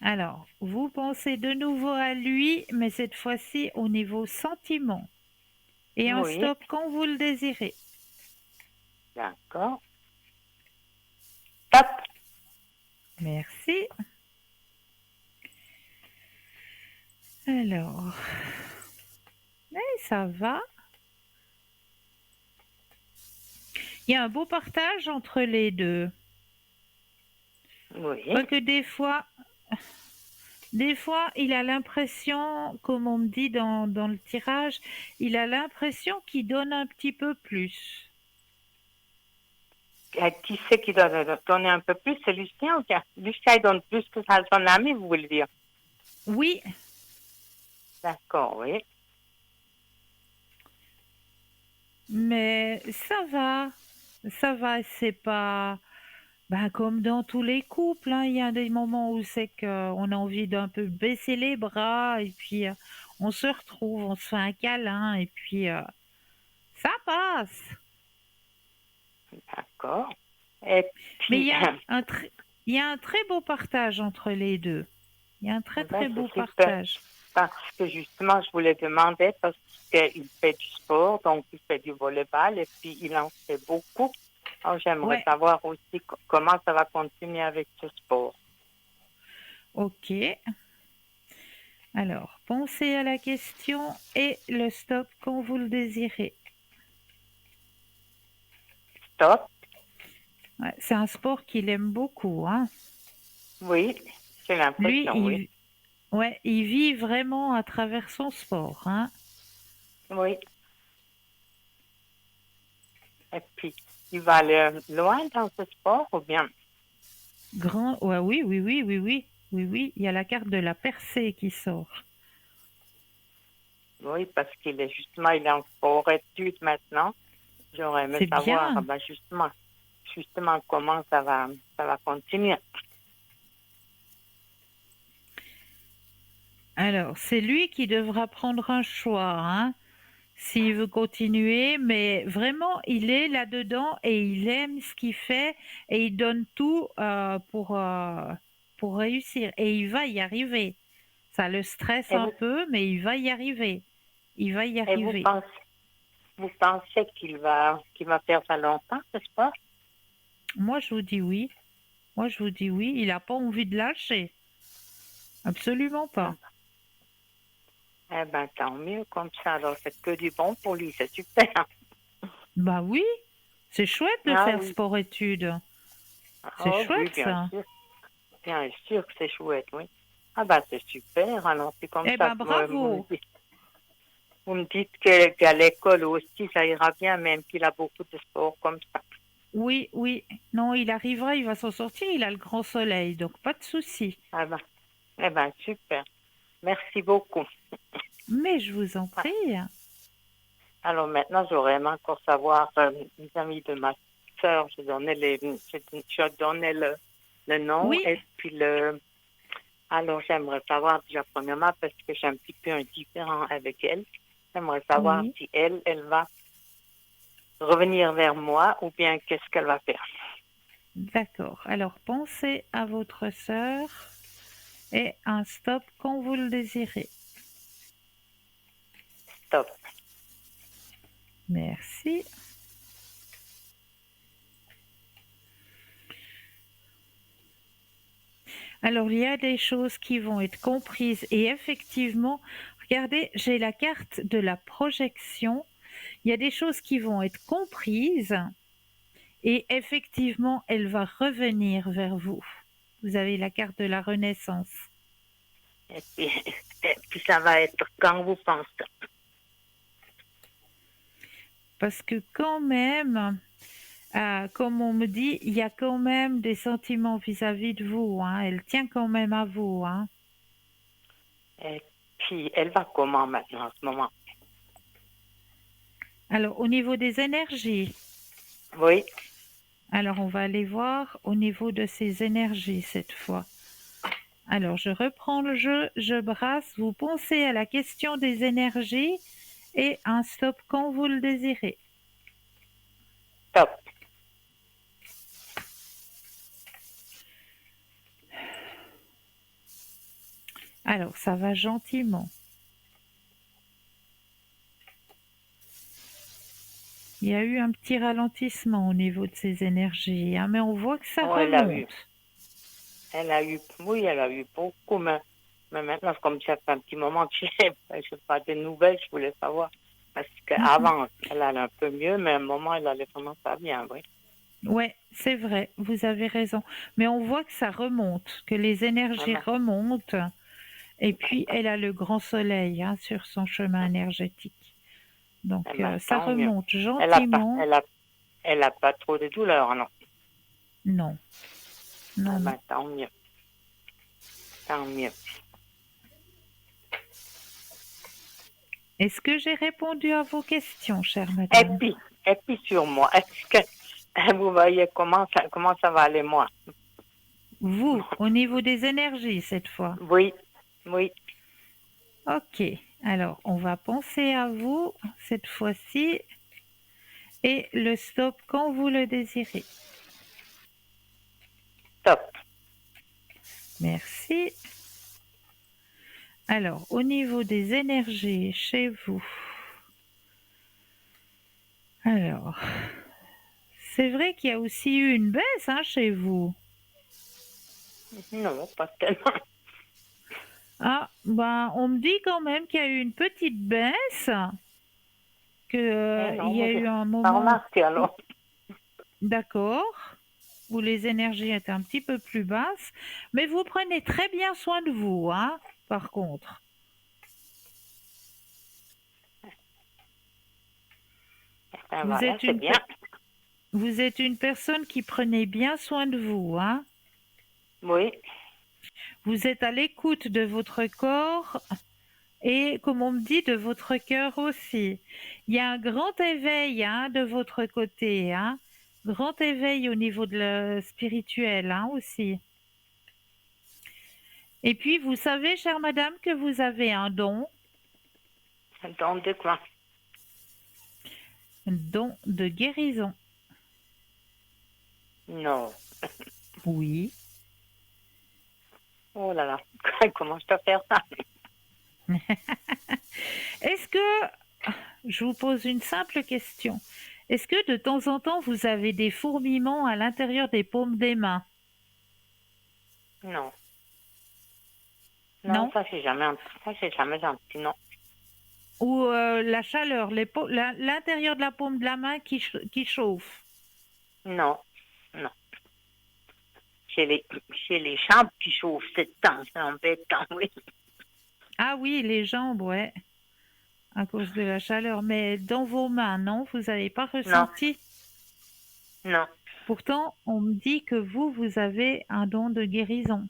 Alors, vous pensez de nouveau à lui, mais cette fois-ci au niveau sentiment. Et un Oui, stop quand vous le désirez. d'accord. Top. Merci. Alors, ça va. Il y a un beau partage entre les deux. Oui. Quoique des fois, il a l'impression, comme on me dit dans le tirage, il a l'impression qu'il donne un petit peu plus. Et qui c'est qui doit donner un peu plus? C'est Lucien ou bien? Lucien, il donne plus que ça à son ami, vous voulez dire? Oui, D'accord, oui. mais ça va, c'est pas, ben, comme dans tous les couples, hein, il y a des moments où c'est qu'on a envie d'un peu baisser les bras et puis on se retrouve, on se fait un câlin et puis ça passe. D'accord. Et Mais puis, il y a un très beau partage entre les deux. Il y a un très ben, très c'est beau super. partage. Parce que justement, je voulais demander, parce qu'il fait du sport, donc il fait du volleyball, et puis il en fait beaucoup. Alors, j'aimerais Ouais, savoir aussi comment ça va continuer avec ce sport. ok. Alors, pensez à la question et le stop quand vous le désirez. Stop. Ouais, c'est un sport qu'il aime beaucoup, hein. Oui, j'ai Lui, l'impression, oui. ouais, il vit vraiment à travers son sport, hein. Oui. Et puis, il va aller loin dans ce sport ou bien? Grand, ouais, oui, oui, oui, oui, oui, oui, oui. Il y a la carte de la percée qui sort. Oui, parce qu'il est justement, il est en sport-études maintenant. J'aurais aimé C'est savoir, bien. ben justement comment ça va continuer. Alors, c'est lui qui devra prendre un choix, hein, s'il veut continuer, mais vraiment, il est là-dedans et il aime ce qu'il fait et il donne tout pour réussir. Et il va y arriver. Ça le stresse Et un vous, peu, mais il va y arriver. Il va y et arriver. vous pensez qu'il va faire ça longtemps, ce sport? Moi, je vous dis oui. Moi, je vous dis oui. Il n'a pas envie de lâcher. Absolument Ah, pas. eh ben, tant mieux comme ça. Alors, c'est que du bon pour lui, c'est super. Bah oui, c'est chouette de Ah faire oui, sport-études. C'est oh, oui, chouette ça. bien sûr que c'est chouette, oui. Ah ben, c'est super. Alors, c'est comme Eh ça ben que bravo. vous me dites qu'à l'école aussi, ça ira bien, même qu'il a beaucoup de sport comme ça. Oui, oui. Non, il arrivera, il va s'en sortir. Il a le grand soleil, donc pas de souci. Ah ben, eh ben, super. Merci beaucoup. Mais je vous en Ah, prie. alors maintenant, j'aurais aimé encore savoir, les amis de ma sœur, je donnais le nom Oui, et puis alors j'aimerais savoir déjà premièrement parce que j'ai un petit peu un différent avec elle. J'aimerais savoir oui. si elle va revenir vers moi ou bien qu'est-ce qu'elle va faire. D'accord. Alors pensez à votre sœur et un stop quand vous le désirez. Top. Merci. Alors, il y a des choses qui vont être comprises et effectivement, regardez, j'ai la carte de la projection. Il y a des choses qui vont être comprises et effectivement, elle va revenir vers vous. Vous avez la carte de la renaissance. Et puis ça va être quand vous pensez. Parce que quand même, comme on me dit, il y a quand même des sentiments vis-à-vis de vous. Hein. Elle tient quand même à vous. Hein. Et puis elle va comment maintenant en ce moment? Alors, au niveau des énergies, Oui. alors on va aller voir au niveau de ces énergies cette fois. Alors, je reprends le jeu, je brasse, vous pensez à la question des énergies et un stop quand vous le désirez. Top. Alors, ça va gentiment. Il y a eu un petit ralentissement au niveau de ces énergies, hein, mais on voit que ça remonte. Elle a eu beaucoup, mais maintenant, comme ça fait un petit moment que je n'ai pas de nouvelles, je voulais savoir. Parce qu'avant, elle allait un peu mieux, mais à un moment, elle allait vraiment pas bien, oui. Ouais, c'est vrai, vous avez raison. Mais on voit que ça remonte, que les énergies remontent. Et puis, elle a le grand soleil hein, sur son chemin énergétique. Donc, ça remonte gentiment. Elle a pas trop de douleur, non? Non. Non, non. Tant mieux. Tant mieux. Est-ce que j'ai répondu à vos questions, chère madame? Et puis sur moi, est-ce que vous voyez comment ça va aller, moi? Vous, au niveau des énergies, cette fois? Oui. Ok. Alors, on va penser à vous, cette fois-ci, et le stop quand vous le désirez. Top. Merci. Alors, au niveau des énergies chez vous, alors, c'est vrai qu'il y a aussi eu une baisse hein, chez vous. Non, pas tellement. Ah, ben, on me dit quand même qu'il y a eu une petite baisse, qu'il y a eu un moment... remarqué, alors. D'accord, où les énergies étaient un petit peu plus basses, mais vous prenez très bien soin de vous, hein, par contre. Vous êtes une personne qui prenait bien soin de vous, hein? Oui. Vous êtes à l'écoute de votre corps et, comme on me dit, de votre cœur aussi. Il y a un grand éveil hein, de votre côté, hein? Grand éveil au niveau de le spirituel hein, aussi. Et puis, vous savez, chère madame, que vous avez un don. Un don de quoi? Un don de guérison. Non. Oui. Oh là là, comment je peux faire ça? Est-ce que, je vous pose une simple question, est-ce que de temps en temps vous avez des fourmillements à l'intérieur des paumes des mains? Non. Non? Ça c'est jamais gentil, non. Ou la chaleur, l'intérieur de la paume de la main qui chauffe? Non. Chez les jambes qui chauffent, c'est embêtant, oui. Ah oui, les jambes, ouais, à cause de la chaleur. Mais dans vos mains, non, vous n'avez pas ressenti? Non. Pourtant, on me dit que vous avez un don de guérison.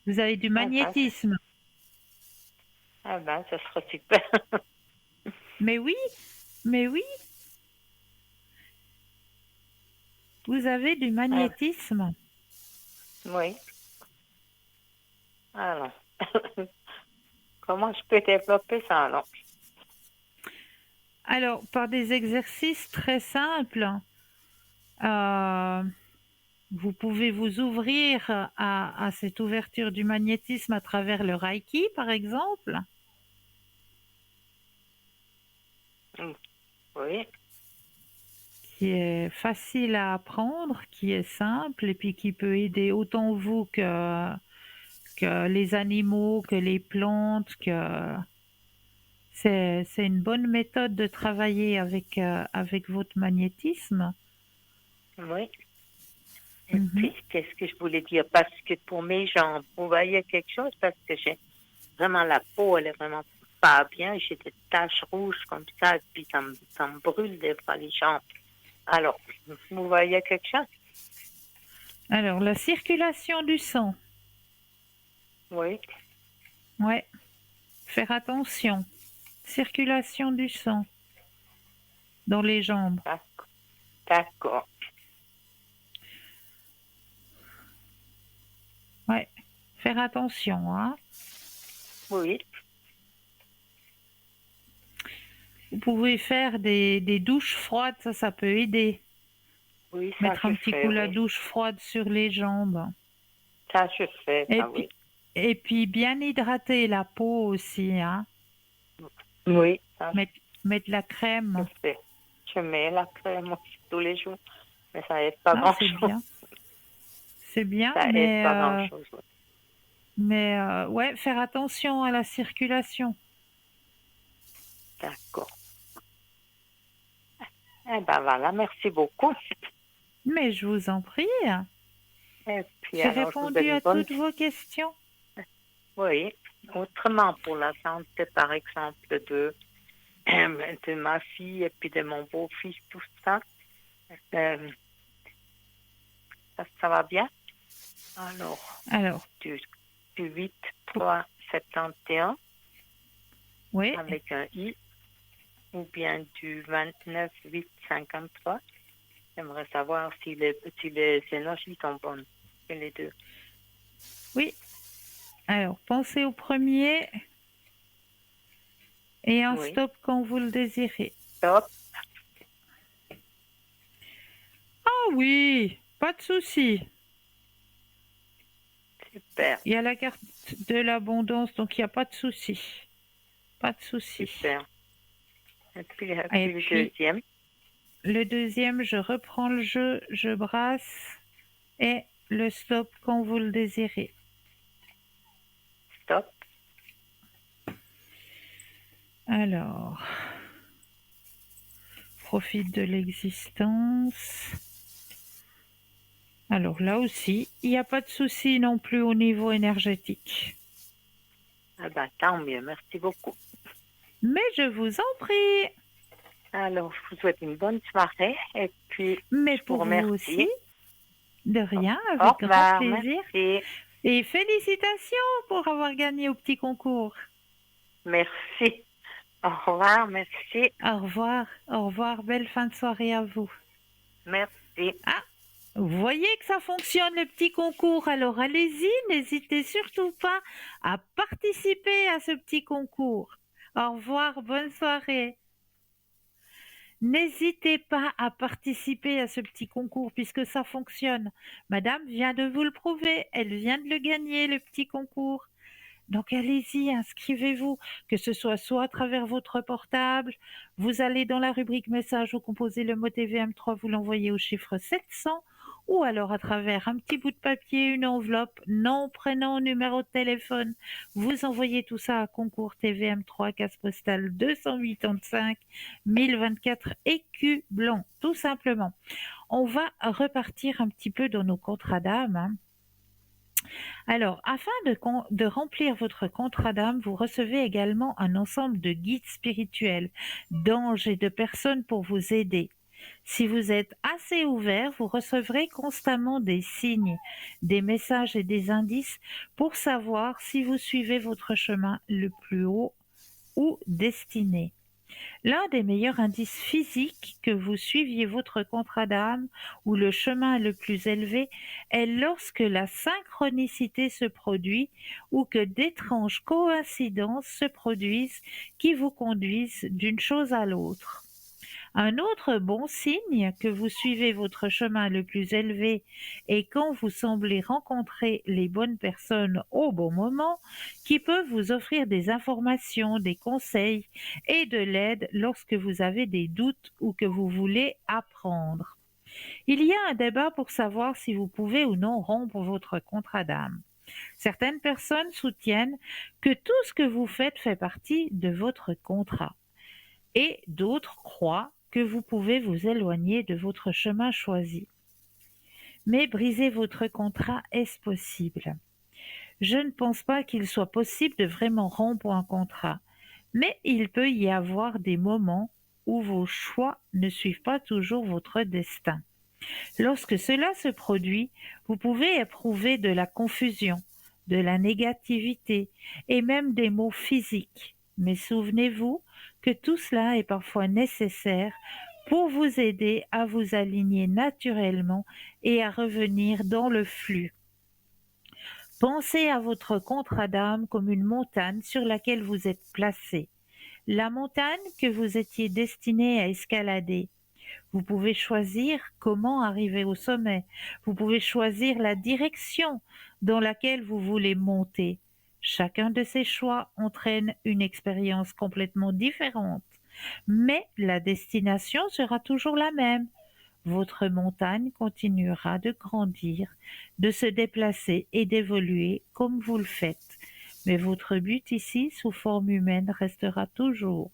Vous avez du magnétisme. Ah ben, ça serait super. Mais oui. Vous avez du magnétisme. Oui. Alors, comment je peux développer ça, alors? Alors, par des exercices très simples, vous pouvez vous ouvrir à cette ouverture du magnétisme à travers le Reiki, par exemple. Oui, qui est facile à apprendre, qui est simple et puis qui peut aider autant vous que les animaux, que les plantes, que c'est une bonne méthode de travailler avec votre magnétisme. oui. Et Mhm. puis, qu'est-ce que je voulais dire? Parce que pour mes jambes, vous voyez quelque chose? Parce que j'ai vraiment la peau, elle est vraiment pas bien. J'ai des taches rouges comme ça, et puis ça me brûle des fois les jambes. Alors, vous voyez quelque chose? Alors, la circulation du sang, Oui, ouais, faire attention. Circulation du sang dans les jambes, d'accord. D'accord. ouais, faire attention, hein. Oui, Vous pouvez faire des douches froides, ça peut aider. oui, ça Mettre je un petit fais, coup la oui. douche froide sur les jambes. Ça je fais, Et ça, oui. puis, et puis bien hydrater la peau aussi, hein. Oui, ça Mettre la je crème. fais. Je mets la crème aussi tous les jours, mais ça aide pas Ah, c'est grand-chose. bien. C'est bien, Ça aide pas grand-chose, oui. ouais, faire attention à la circulation. D'accord. Eh ben voilà, merci beaucoup. Mais je vous en prie, Et puis j'ai alors, je vous souhaite répondu une à bonne... toutes vos questions. Oui, autrement pour la santé, par exemple, de ma fille et puis de mon beau-fils, tout ça, euh, ça va bien. Alors, Alors, du, du 8-3-71 oui, avec un I, ou bien du 29-8-53. J'aimerais savoir si les énergies sont bonnes, et les deux. oui. Alors, pensez au premier et un Oui, stop quand vous le désirez. top, Ah oui, pas de souci. super, Il y a la carte de l'abondance, donc il n'y a pas de souci. Pas de souci. super. Et puis Et le puis, deuxième, le deuxième, je reprends le jeu, je brasse et le stop quand vous le désirez. top, Alors, profite de l'existence. Alors là aussi, il n'y a pas de souci non plus au niveau énergétique. ah ben, tant mieux, merci beaucoup. Mais je vous en prie. Alors, je vous souhaite une bonne soirée et puis Mais je vous pour vous aussi, remercie. de rien, Au avec grand revoir, plaisir. merci, Et félicitations pour avoir gagné au petit concours. merci. Au revoir, merci, Au revoir, belle fin de soirée à vous. merci. Ah, vous voyez que ça fonctionne le petit concours, alors allez-y, n'hésitez surtout pas à participer à ce petit concours. Au revoir, bonne soirée. N'hésitez pas à participer à ce petit concours puisque ça fonctionne. Madame vient de vous le prouver, elle vient de le gagner, le petit concours. Donc allez-y, inscrivez-vous, que ce soit à travers votre portable, vous allez dans la rubrique message, vous composez le mot TVM3, vous l'envoyez au chiffre 700, ou alors à travers un petit bout de papier, une enveloppe, nom, prénom, numéro de téléphone, vous envoyez tout ça à concours TVM3, case postale 285 1024 écus blanc, tout simplement. On va repartir un petit peu dans nos contrats d'âme, hein. Alors, afin de remplir votre contrat d'âme, vous recevez également un ensemble de guides spirituels, d'anges et de personnes pour vous aider. Si vous êtes assez ouvert, vous recevrez constamment des signes, des messages et des indices pour savoir si vous suivez votre chemin le plus haut ou destiné. L'un des meilleurs indices physiques que vous suiviez votre contrat d'âme ou le chemin le plus élevé est lorsque la synchronicité se produit ou que d'étranges coïncidences se produisent qui vous conduisent d'une chose à l'autre. Un autre bon signe que vous suivez votre chemin le plus élevé est quand vous semblez rencontrer les bonnes personnes au bon moment qui peuvent vous offrir des informations, des conseils et de l'aide lorsque vous avez des doutes ou que vous voulez apprendre. Il y a un débat pour savoir si vous pouvez ou non rompre votre contrat d'âme. Certaines personnes soutiennent que tout ce que vous faites fait partie de votre contrat et d'autres croient que vous pouvez vous éloigner de votre chemin choisi. Mais briser votre contrat, est-ce possible? Je ne pense pas qu'il soit possible de vraiment rompre un contrat, mais il peut y avoir des moments où vos choix ne suivent pas toujours votre destin. Lorsque cela se produit, vous pouvez éprouver de la confusion, de la négativité et même des maux physiques. Mais souvenez-vous que tout cela est parfois nécessaire pour vous aider à vous aligner naturellement et à revenir dans le flux. Pensez à votre contrat d'âme comme une montagne sur laquelle vous êtes placé, la montagne que vous étiez destiné à escalader. Vous pouvez choisir comment arriver au sommet. Vous pouvez choisir la direction dans laquelle vous voulez monter. Chacun de ces choix entraîne une expérience complètement différente, mais la destination sera toujours la même. Votre montagne continuera de grandir, de se déplacer et d'évoluer comme vous le faites. Mais votre but ici, sous forme humaine, restera toujours.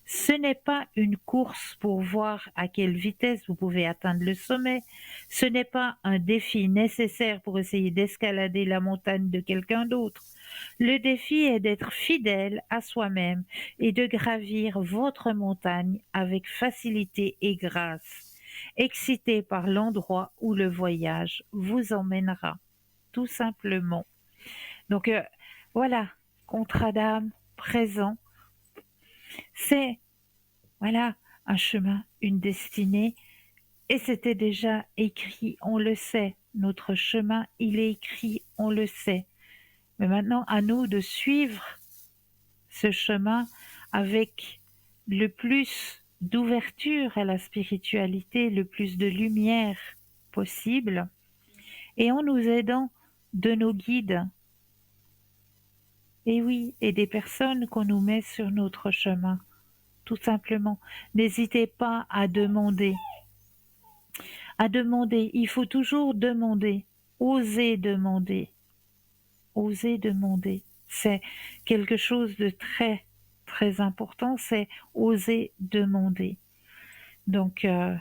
Ce n'est pas une course pour voir à quelle vitesse vous pouvez atteindre le sommet. Ce n'est pas un défi nécessaire pour essayer d'escalader la montagne de quelqu'un d'autre. Le défi est d'être fidèle à soi-même et de gravir votre montagne avec facilité et grâce, excité par l'endroit où le voyage vous emmènera, tout simplement. Donc voilà, contrat d'âme présent, c'est voilà un chemin, une destinée, et c'était déjà écrit, on le sait. Notre chemin, il est écrit, on le sait. Mais maintenant, à nous de suivre ce chemin avec le plus d'ouverture à la spiritualité, le plus de lumière possible, et en nous aidant de nos guides. Et oui, et des personnes qu'on nous met sur notre chemin. Tout simplement, n'hésitez pas à demander. À demander, il faut toujours demander, oser demander. Oser demander, c'est quelque chose de très, très important, c'est oser demander. Donc, il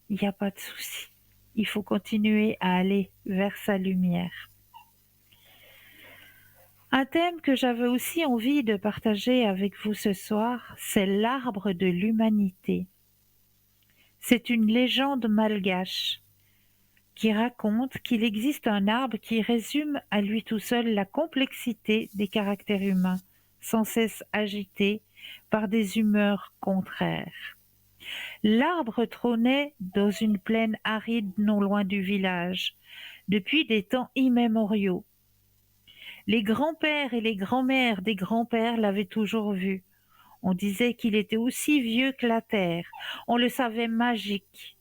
n'y a pas de souci. Il faut continuer à aller vers sa lumière. Un thème que j'avais aussi envie de partager avec vous ce soir, c'est l'arbre de l'humanité. C'est une légende malgache qui raconte qu'il existe un arbre qui résume à lui tout seul la complexité des caractères humains, sans cesse agités par des humeurs contraires. L'arbre trônait dans une plaine aride non loin du village, depuis des temps immémoriaux. Les grands-pères et les grands-mères des grands-pères l'avaient toujours vu. On disait qu'il était aussi vieux que la terre. On le savait magique.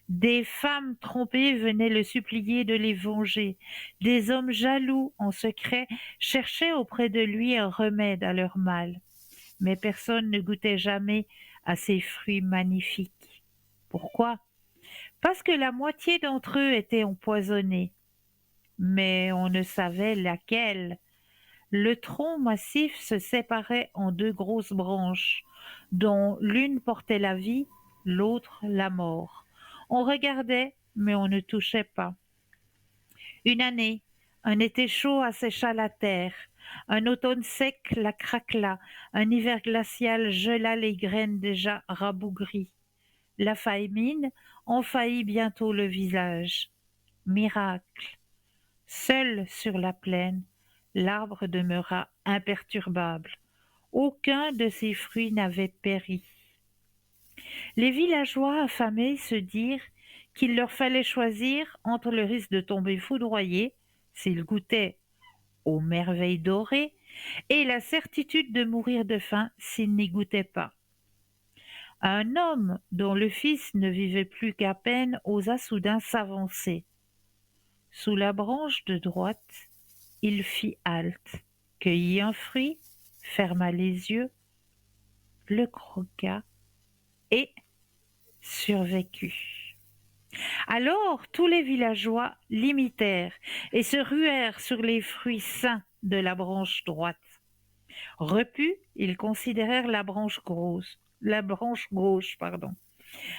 Des femmes trompées venaient le supplier de les venger. Des hommes jaloux en secret cherchaient auprès de lui un remède à leur mal. Mais personne ne goûtait jamais à ces fruits magnifiques. Pourquoi? Parce que la moitié d'entre eux étaient empoisonnés. Mais on ne savait laquelle. Le tronc massif se séparait en deux grosses branches, dont l'une portait la vie, l'autre la mort. On regardait, mais on ne touchait pas. Une année, un été chaud assécha la terre, un automne sec la craquela, un hiver glacial gela les graines déjà rabougries. La famine envahit bientôt le village. Miracle! Seul sur la plaine, l'arbre demeura imperturbable. Aucun de ses fruits n'avait péri. Les villageois affamés se dirent qu'il leur fallait choisir entre le risque de tomber foudroyés s'ils goûtaient aux merveilles dorées et la certitude de mourir de faim s'il n'y goûtait pas. Un homme dont le fils ne vivait plus qu'à peine osa soudain s'avancer. Sous la branche de droite, il fit halte, cueillit un fruit, ferma les yeux, le croqua et survécut. Alors tous les villageois l'imitèrent et se ruèrent sur les fruits sains de la branche droite. Repus, ils considérèrent la branche gauche,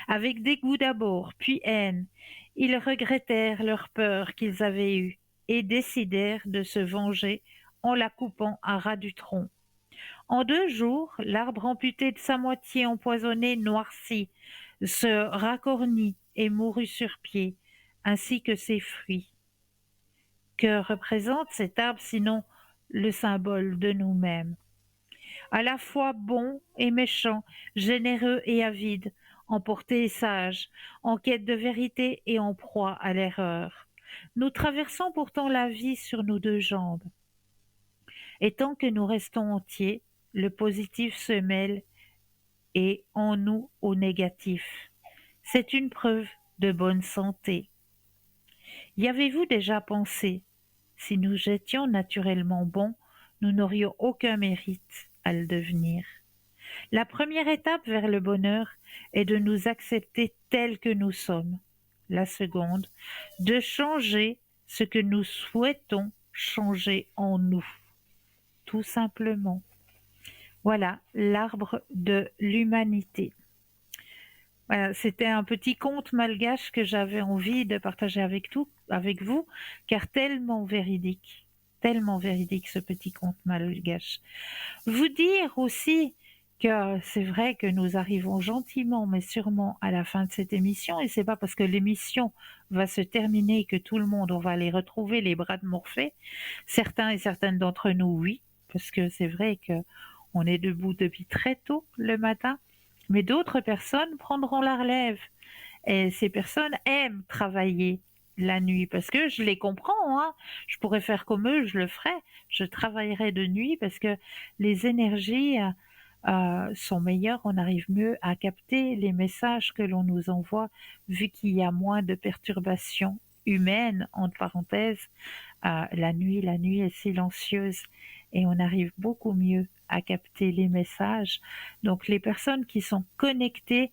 avec dégoût d'abord, puis haine. Ils regrettèrent leur peur qu'ils avaient eue et décidèrent de se venger en la coupant à ras du tronc. En 2 jours, l'arbre amputé de sa moitié empoisonnée noircit, se racornit et mourut sur pied, ainsi que ses fruits. Que représente cet arbre sinon le symbole de nous-mêmes? À la fois bon et méchant, généreux et avide, emporté et sage, en quête de vérité et en proie à l'erreur. Nous traversons pourtant la vie sur nos 2 jambes. Et tant que nous restons entiers, le positif se mêle et en nous au négatif. C'est une preuve de bonne santé. Y avez-vous déjà pensé, si nous étions naturellement bons, nous n'aurions aucun mérite à le devenir. La première étape vers le bonheur est de nous accepter tels que nous sommes. La seconde, de changer ce que nous souhaitons changer en nous. Tout simplement. Voilà l'arbre de l'humanité. Voilà, c'était un petit conte malgache que j'avais envie de partager avec vous, car tellement véridique ce petit conte malgache. Vous dire aussi que c'est vrai que nous arrivons gentiment mais sûrement à la fin de cette émission, et c'est pas parce que l'émission va se terminer que tout le monde, on va les retrouver les bras de Morphée. Certains et certaines d'entre nous, oui, parce que c'est vrai que on est debout depuis très tôt le matin, mais d'autres personnes prendront la relève. Et ces personnes aiment travailler la nuit, parce que je les comprends, hein. Je pourrais faire comme eux, je le ferais. Je travaillerais de nuit parce que les énergies sont meilleures, on arrive mieux à capter les messages que l'on nous envoie, vu qu'il y a moins de perturbations humaines, entre parenthèses. La nuit est silencieuse et on arrive beaucoup mieux à capter les messages. Donc les personnes qui sont connectées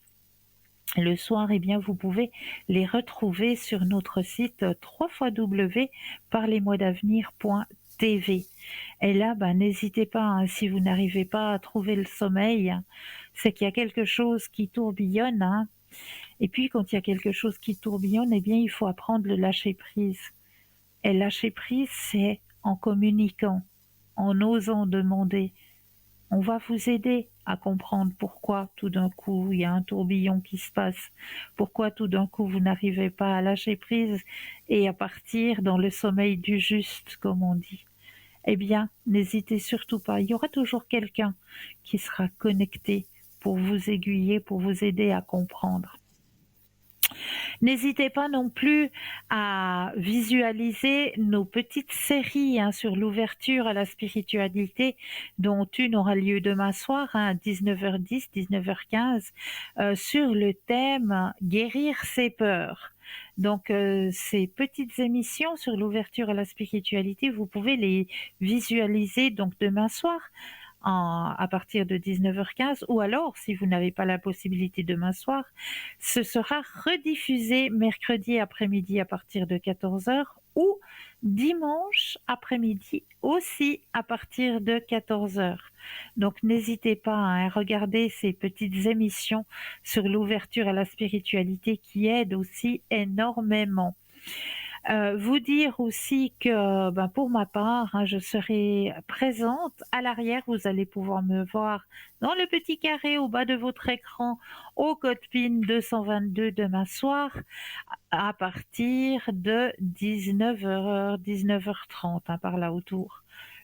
le soir, eh bien, vous pouvez les retrouver sur notre site www.parlezmoi-d'avenir.tv. Et là, n'hésitez pas, hein, si vous n'arrivez pas à trouver le sommeil, c'est qu'il y a quelque chose qui tourbillonne. Hein. Et puis, quand il y a quelque chose qui tourbillonne, eh bien, il faut apprendre le lâcher prise. Et lâcher prise, c'est en communiquant, en osant demander. On va vous aider à comprendre pourquoi tout d'un coup il y a un tourbillon qui se passe, pourquoi tout d'un coup vous n'arrivez pas à lâcher prise et à partir dans le sommeil du juste, comme on dit. Eh bien, n'hésitez surtout pas, il y aura toujours quelqu'un qui sera connecté pour vous aiguiller, pour vous aider à comprendre. N'hésitez pas non plus à visualiser nos petites séries sur l'ouverture à la spiritualité, dont une aura lieu demain soir à 19h10, 19h15, sur le thème « Guérir ses peurs ». Donc ces petites émissions sur l'ouverture à la spiritualité, vous pouvez les visualiser donc demain soir à partir de 19h15, ou alors, si vous n'avez pas la possibilité demain soir, ce sera rediffusé mercredi après-midi à partir de 14h ou dimanche après-midi aussi à partir de 14h. Donc n'hésitez pas à regarder ces petites émissions sur l'ouverture à la spiritualité qui aident aussi énormément. Vous dire aussi que pour ma part, je serai présente à l'arrière. Vous allez pouvoir me voir dans le petit carré au bas de votre écran au code PIN 222 demain soir à partir de 19h, 19h30, par là autour.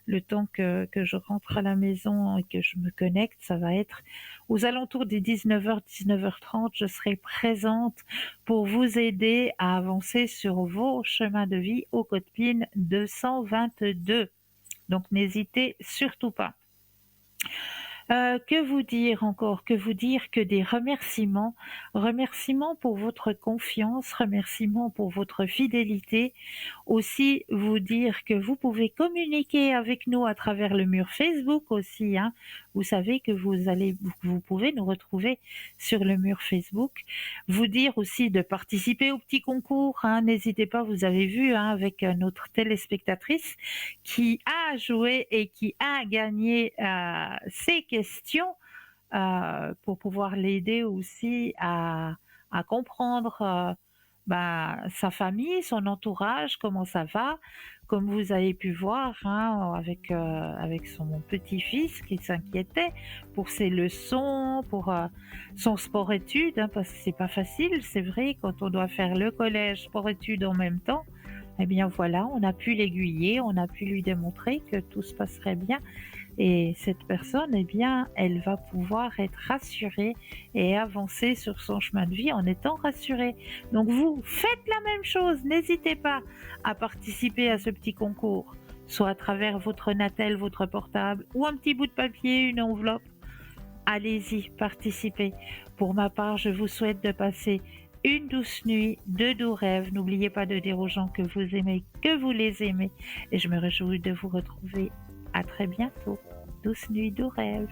Le temps que je rentre à la maison et que je me connecte, ça va être aux alentours des 19h, 19h30. Je serai présente pour vous aider à avancer sur vos chemins de vie au code PIN 222. Donc n'hésitez surtout pas. Que vous dire encore? Que vous dire que des remerciements. Remerciements pour votre confiance, remerciements pour votre fidélité. Aussi vous dire que vous pouvez communiquer avec nous à travers le mur Facebook aussi, hein. Vous savez que vous pouvez nous retrouver sur le mur Facebook. Vous dire aussi de participer au petit concours, hein. N'hésitez pas, vous avez vu, hein, avec notre téléspectatrice qui a joué et qui a gagné ces questions pour pouvoir l'aider aussi à comprendre sa famille, son entourage, comment ça va. Comme vous avez pu voir, hein, avec son petit-fils qui s'inquiétait pour ses leçons, pour son sport-études, hein, parce que c'est pas facile, c'est vrai, quand on doit faire le collège, sport-études en même temps. Eh bien voilà, on a pu l'aiguiller, on a pu lui démontrer que tout se passerait bien. Et cette personne, eh bien, elle va pouvoir être rassurée et avancer sur son chemin de vie en étant rassurée. Donc vous, faites la même chose, n'hésitez pas à participer à ce petit concours, soit à travers votre Natel, votre portable, ou un petit bout de papier, une enveloppe. Allez-y, participez. Pour ma part, je vous souhaite de passer une douce nuit, de doux rêves. N'oubliez pas de dire aux gens que vous aimez, que vous les aimez. Et je me réjouis de vous retrouver à très bientôt. Douce nuit, doux rêves.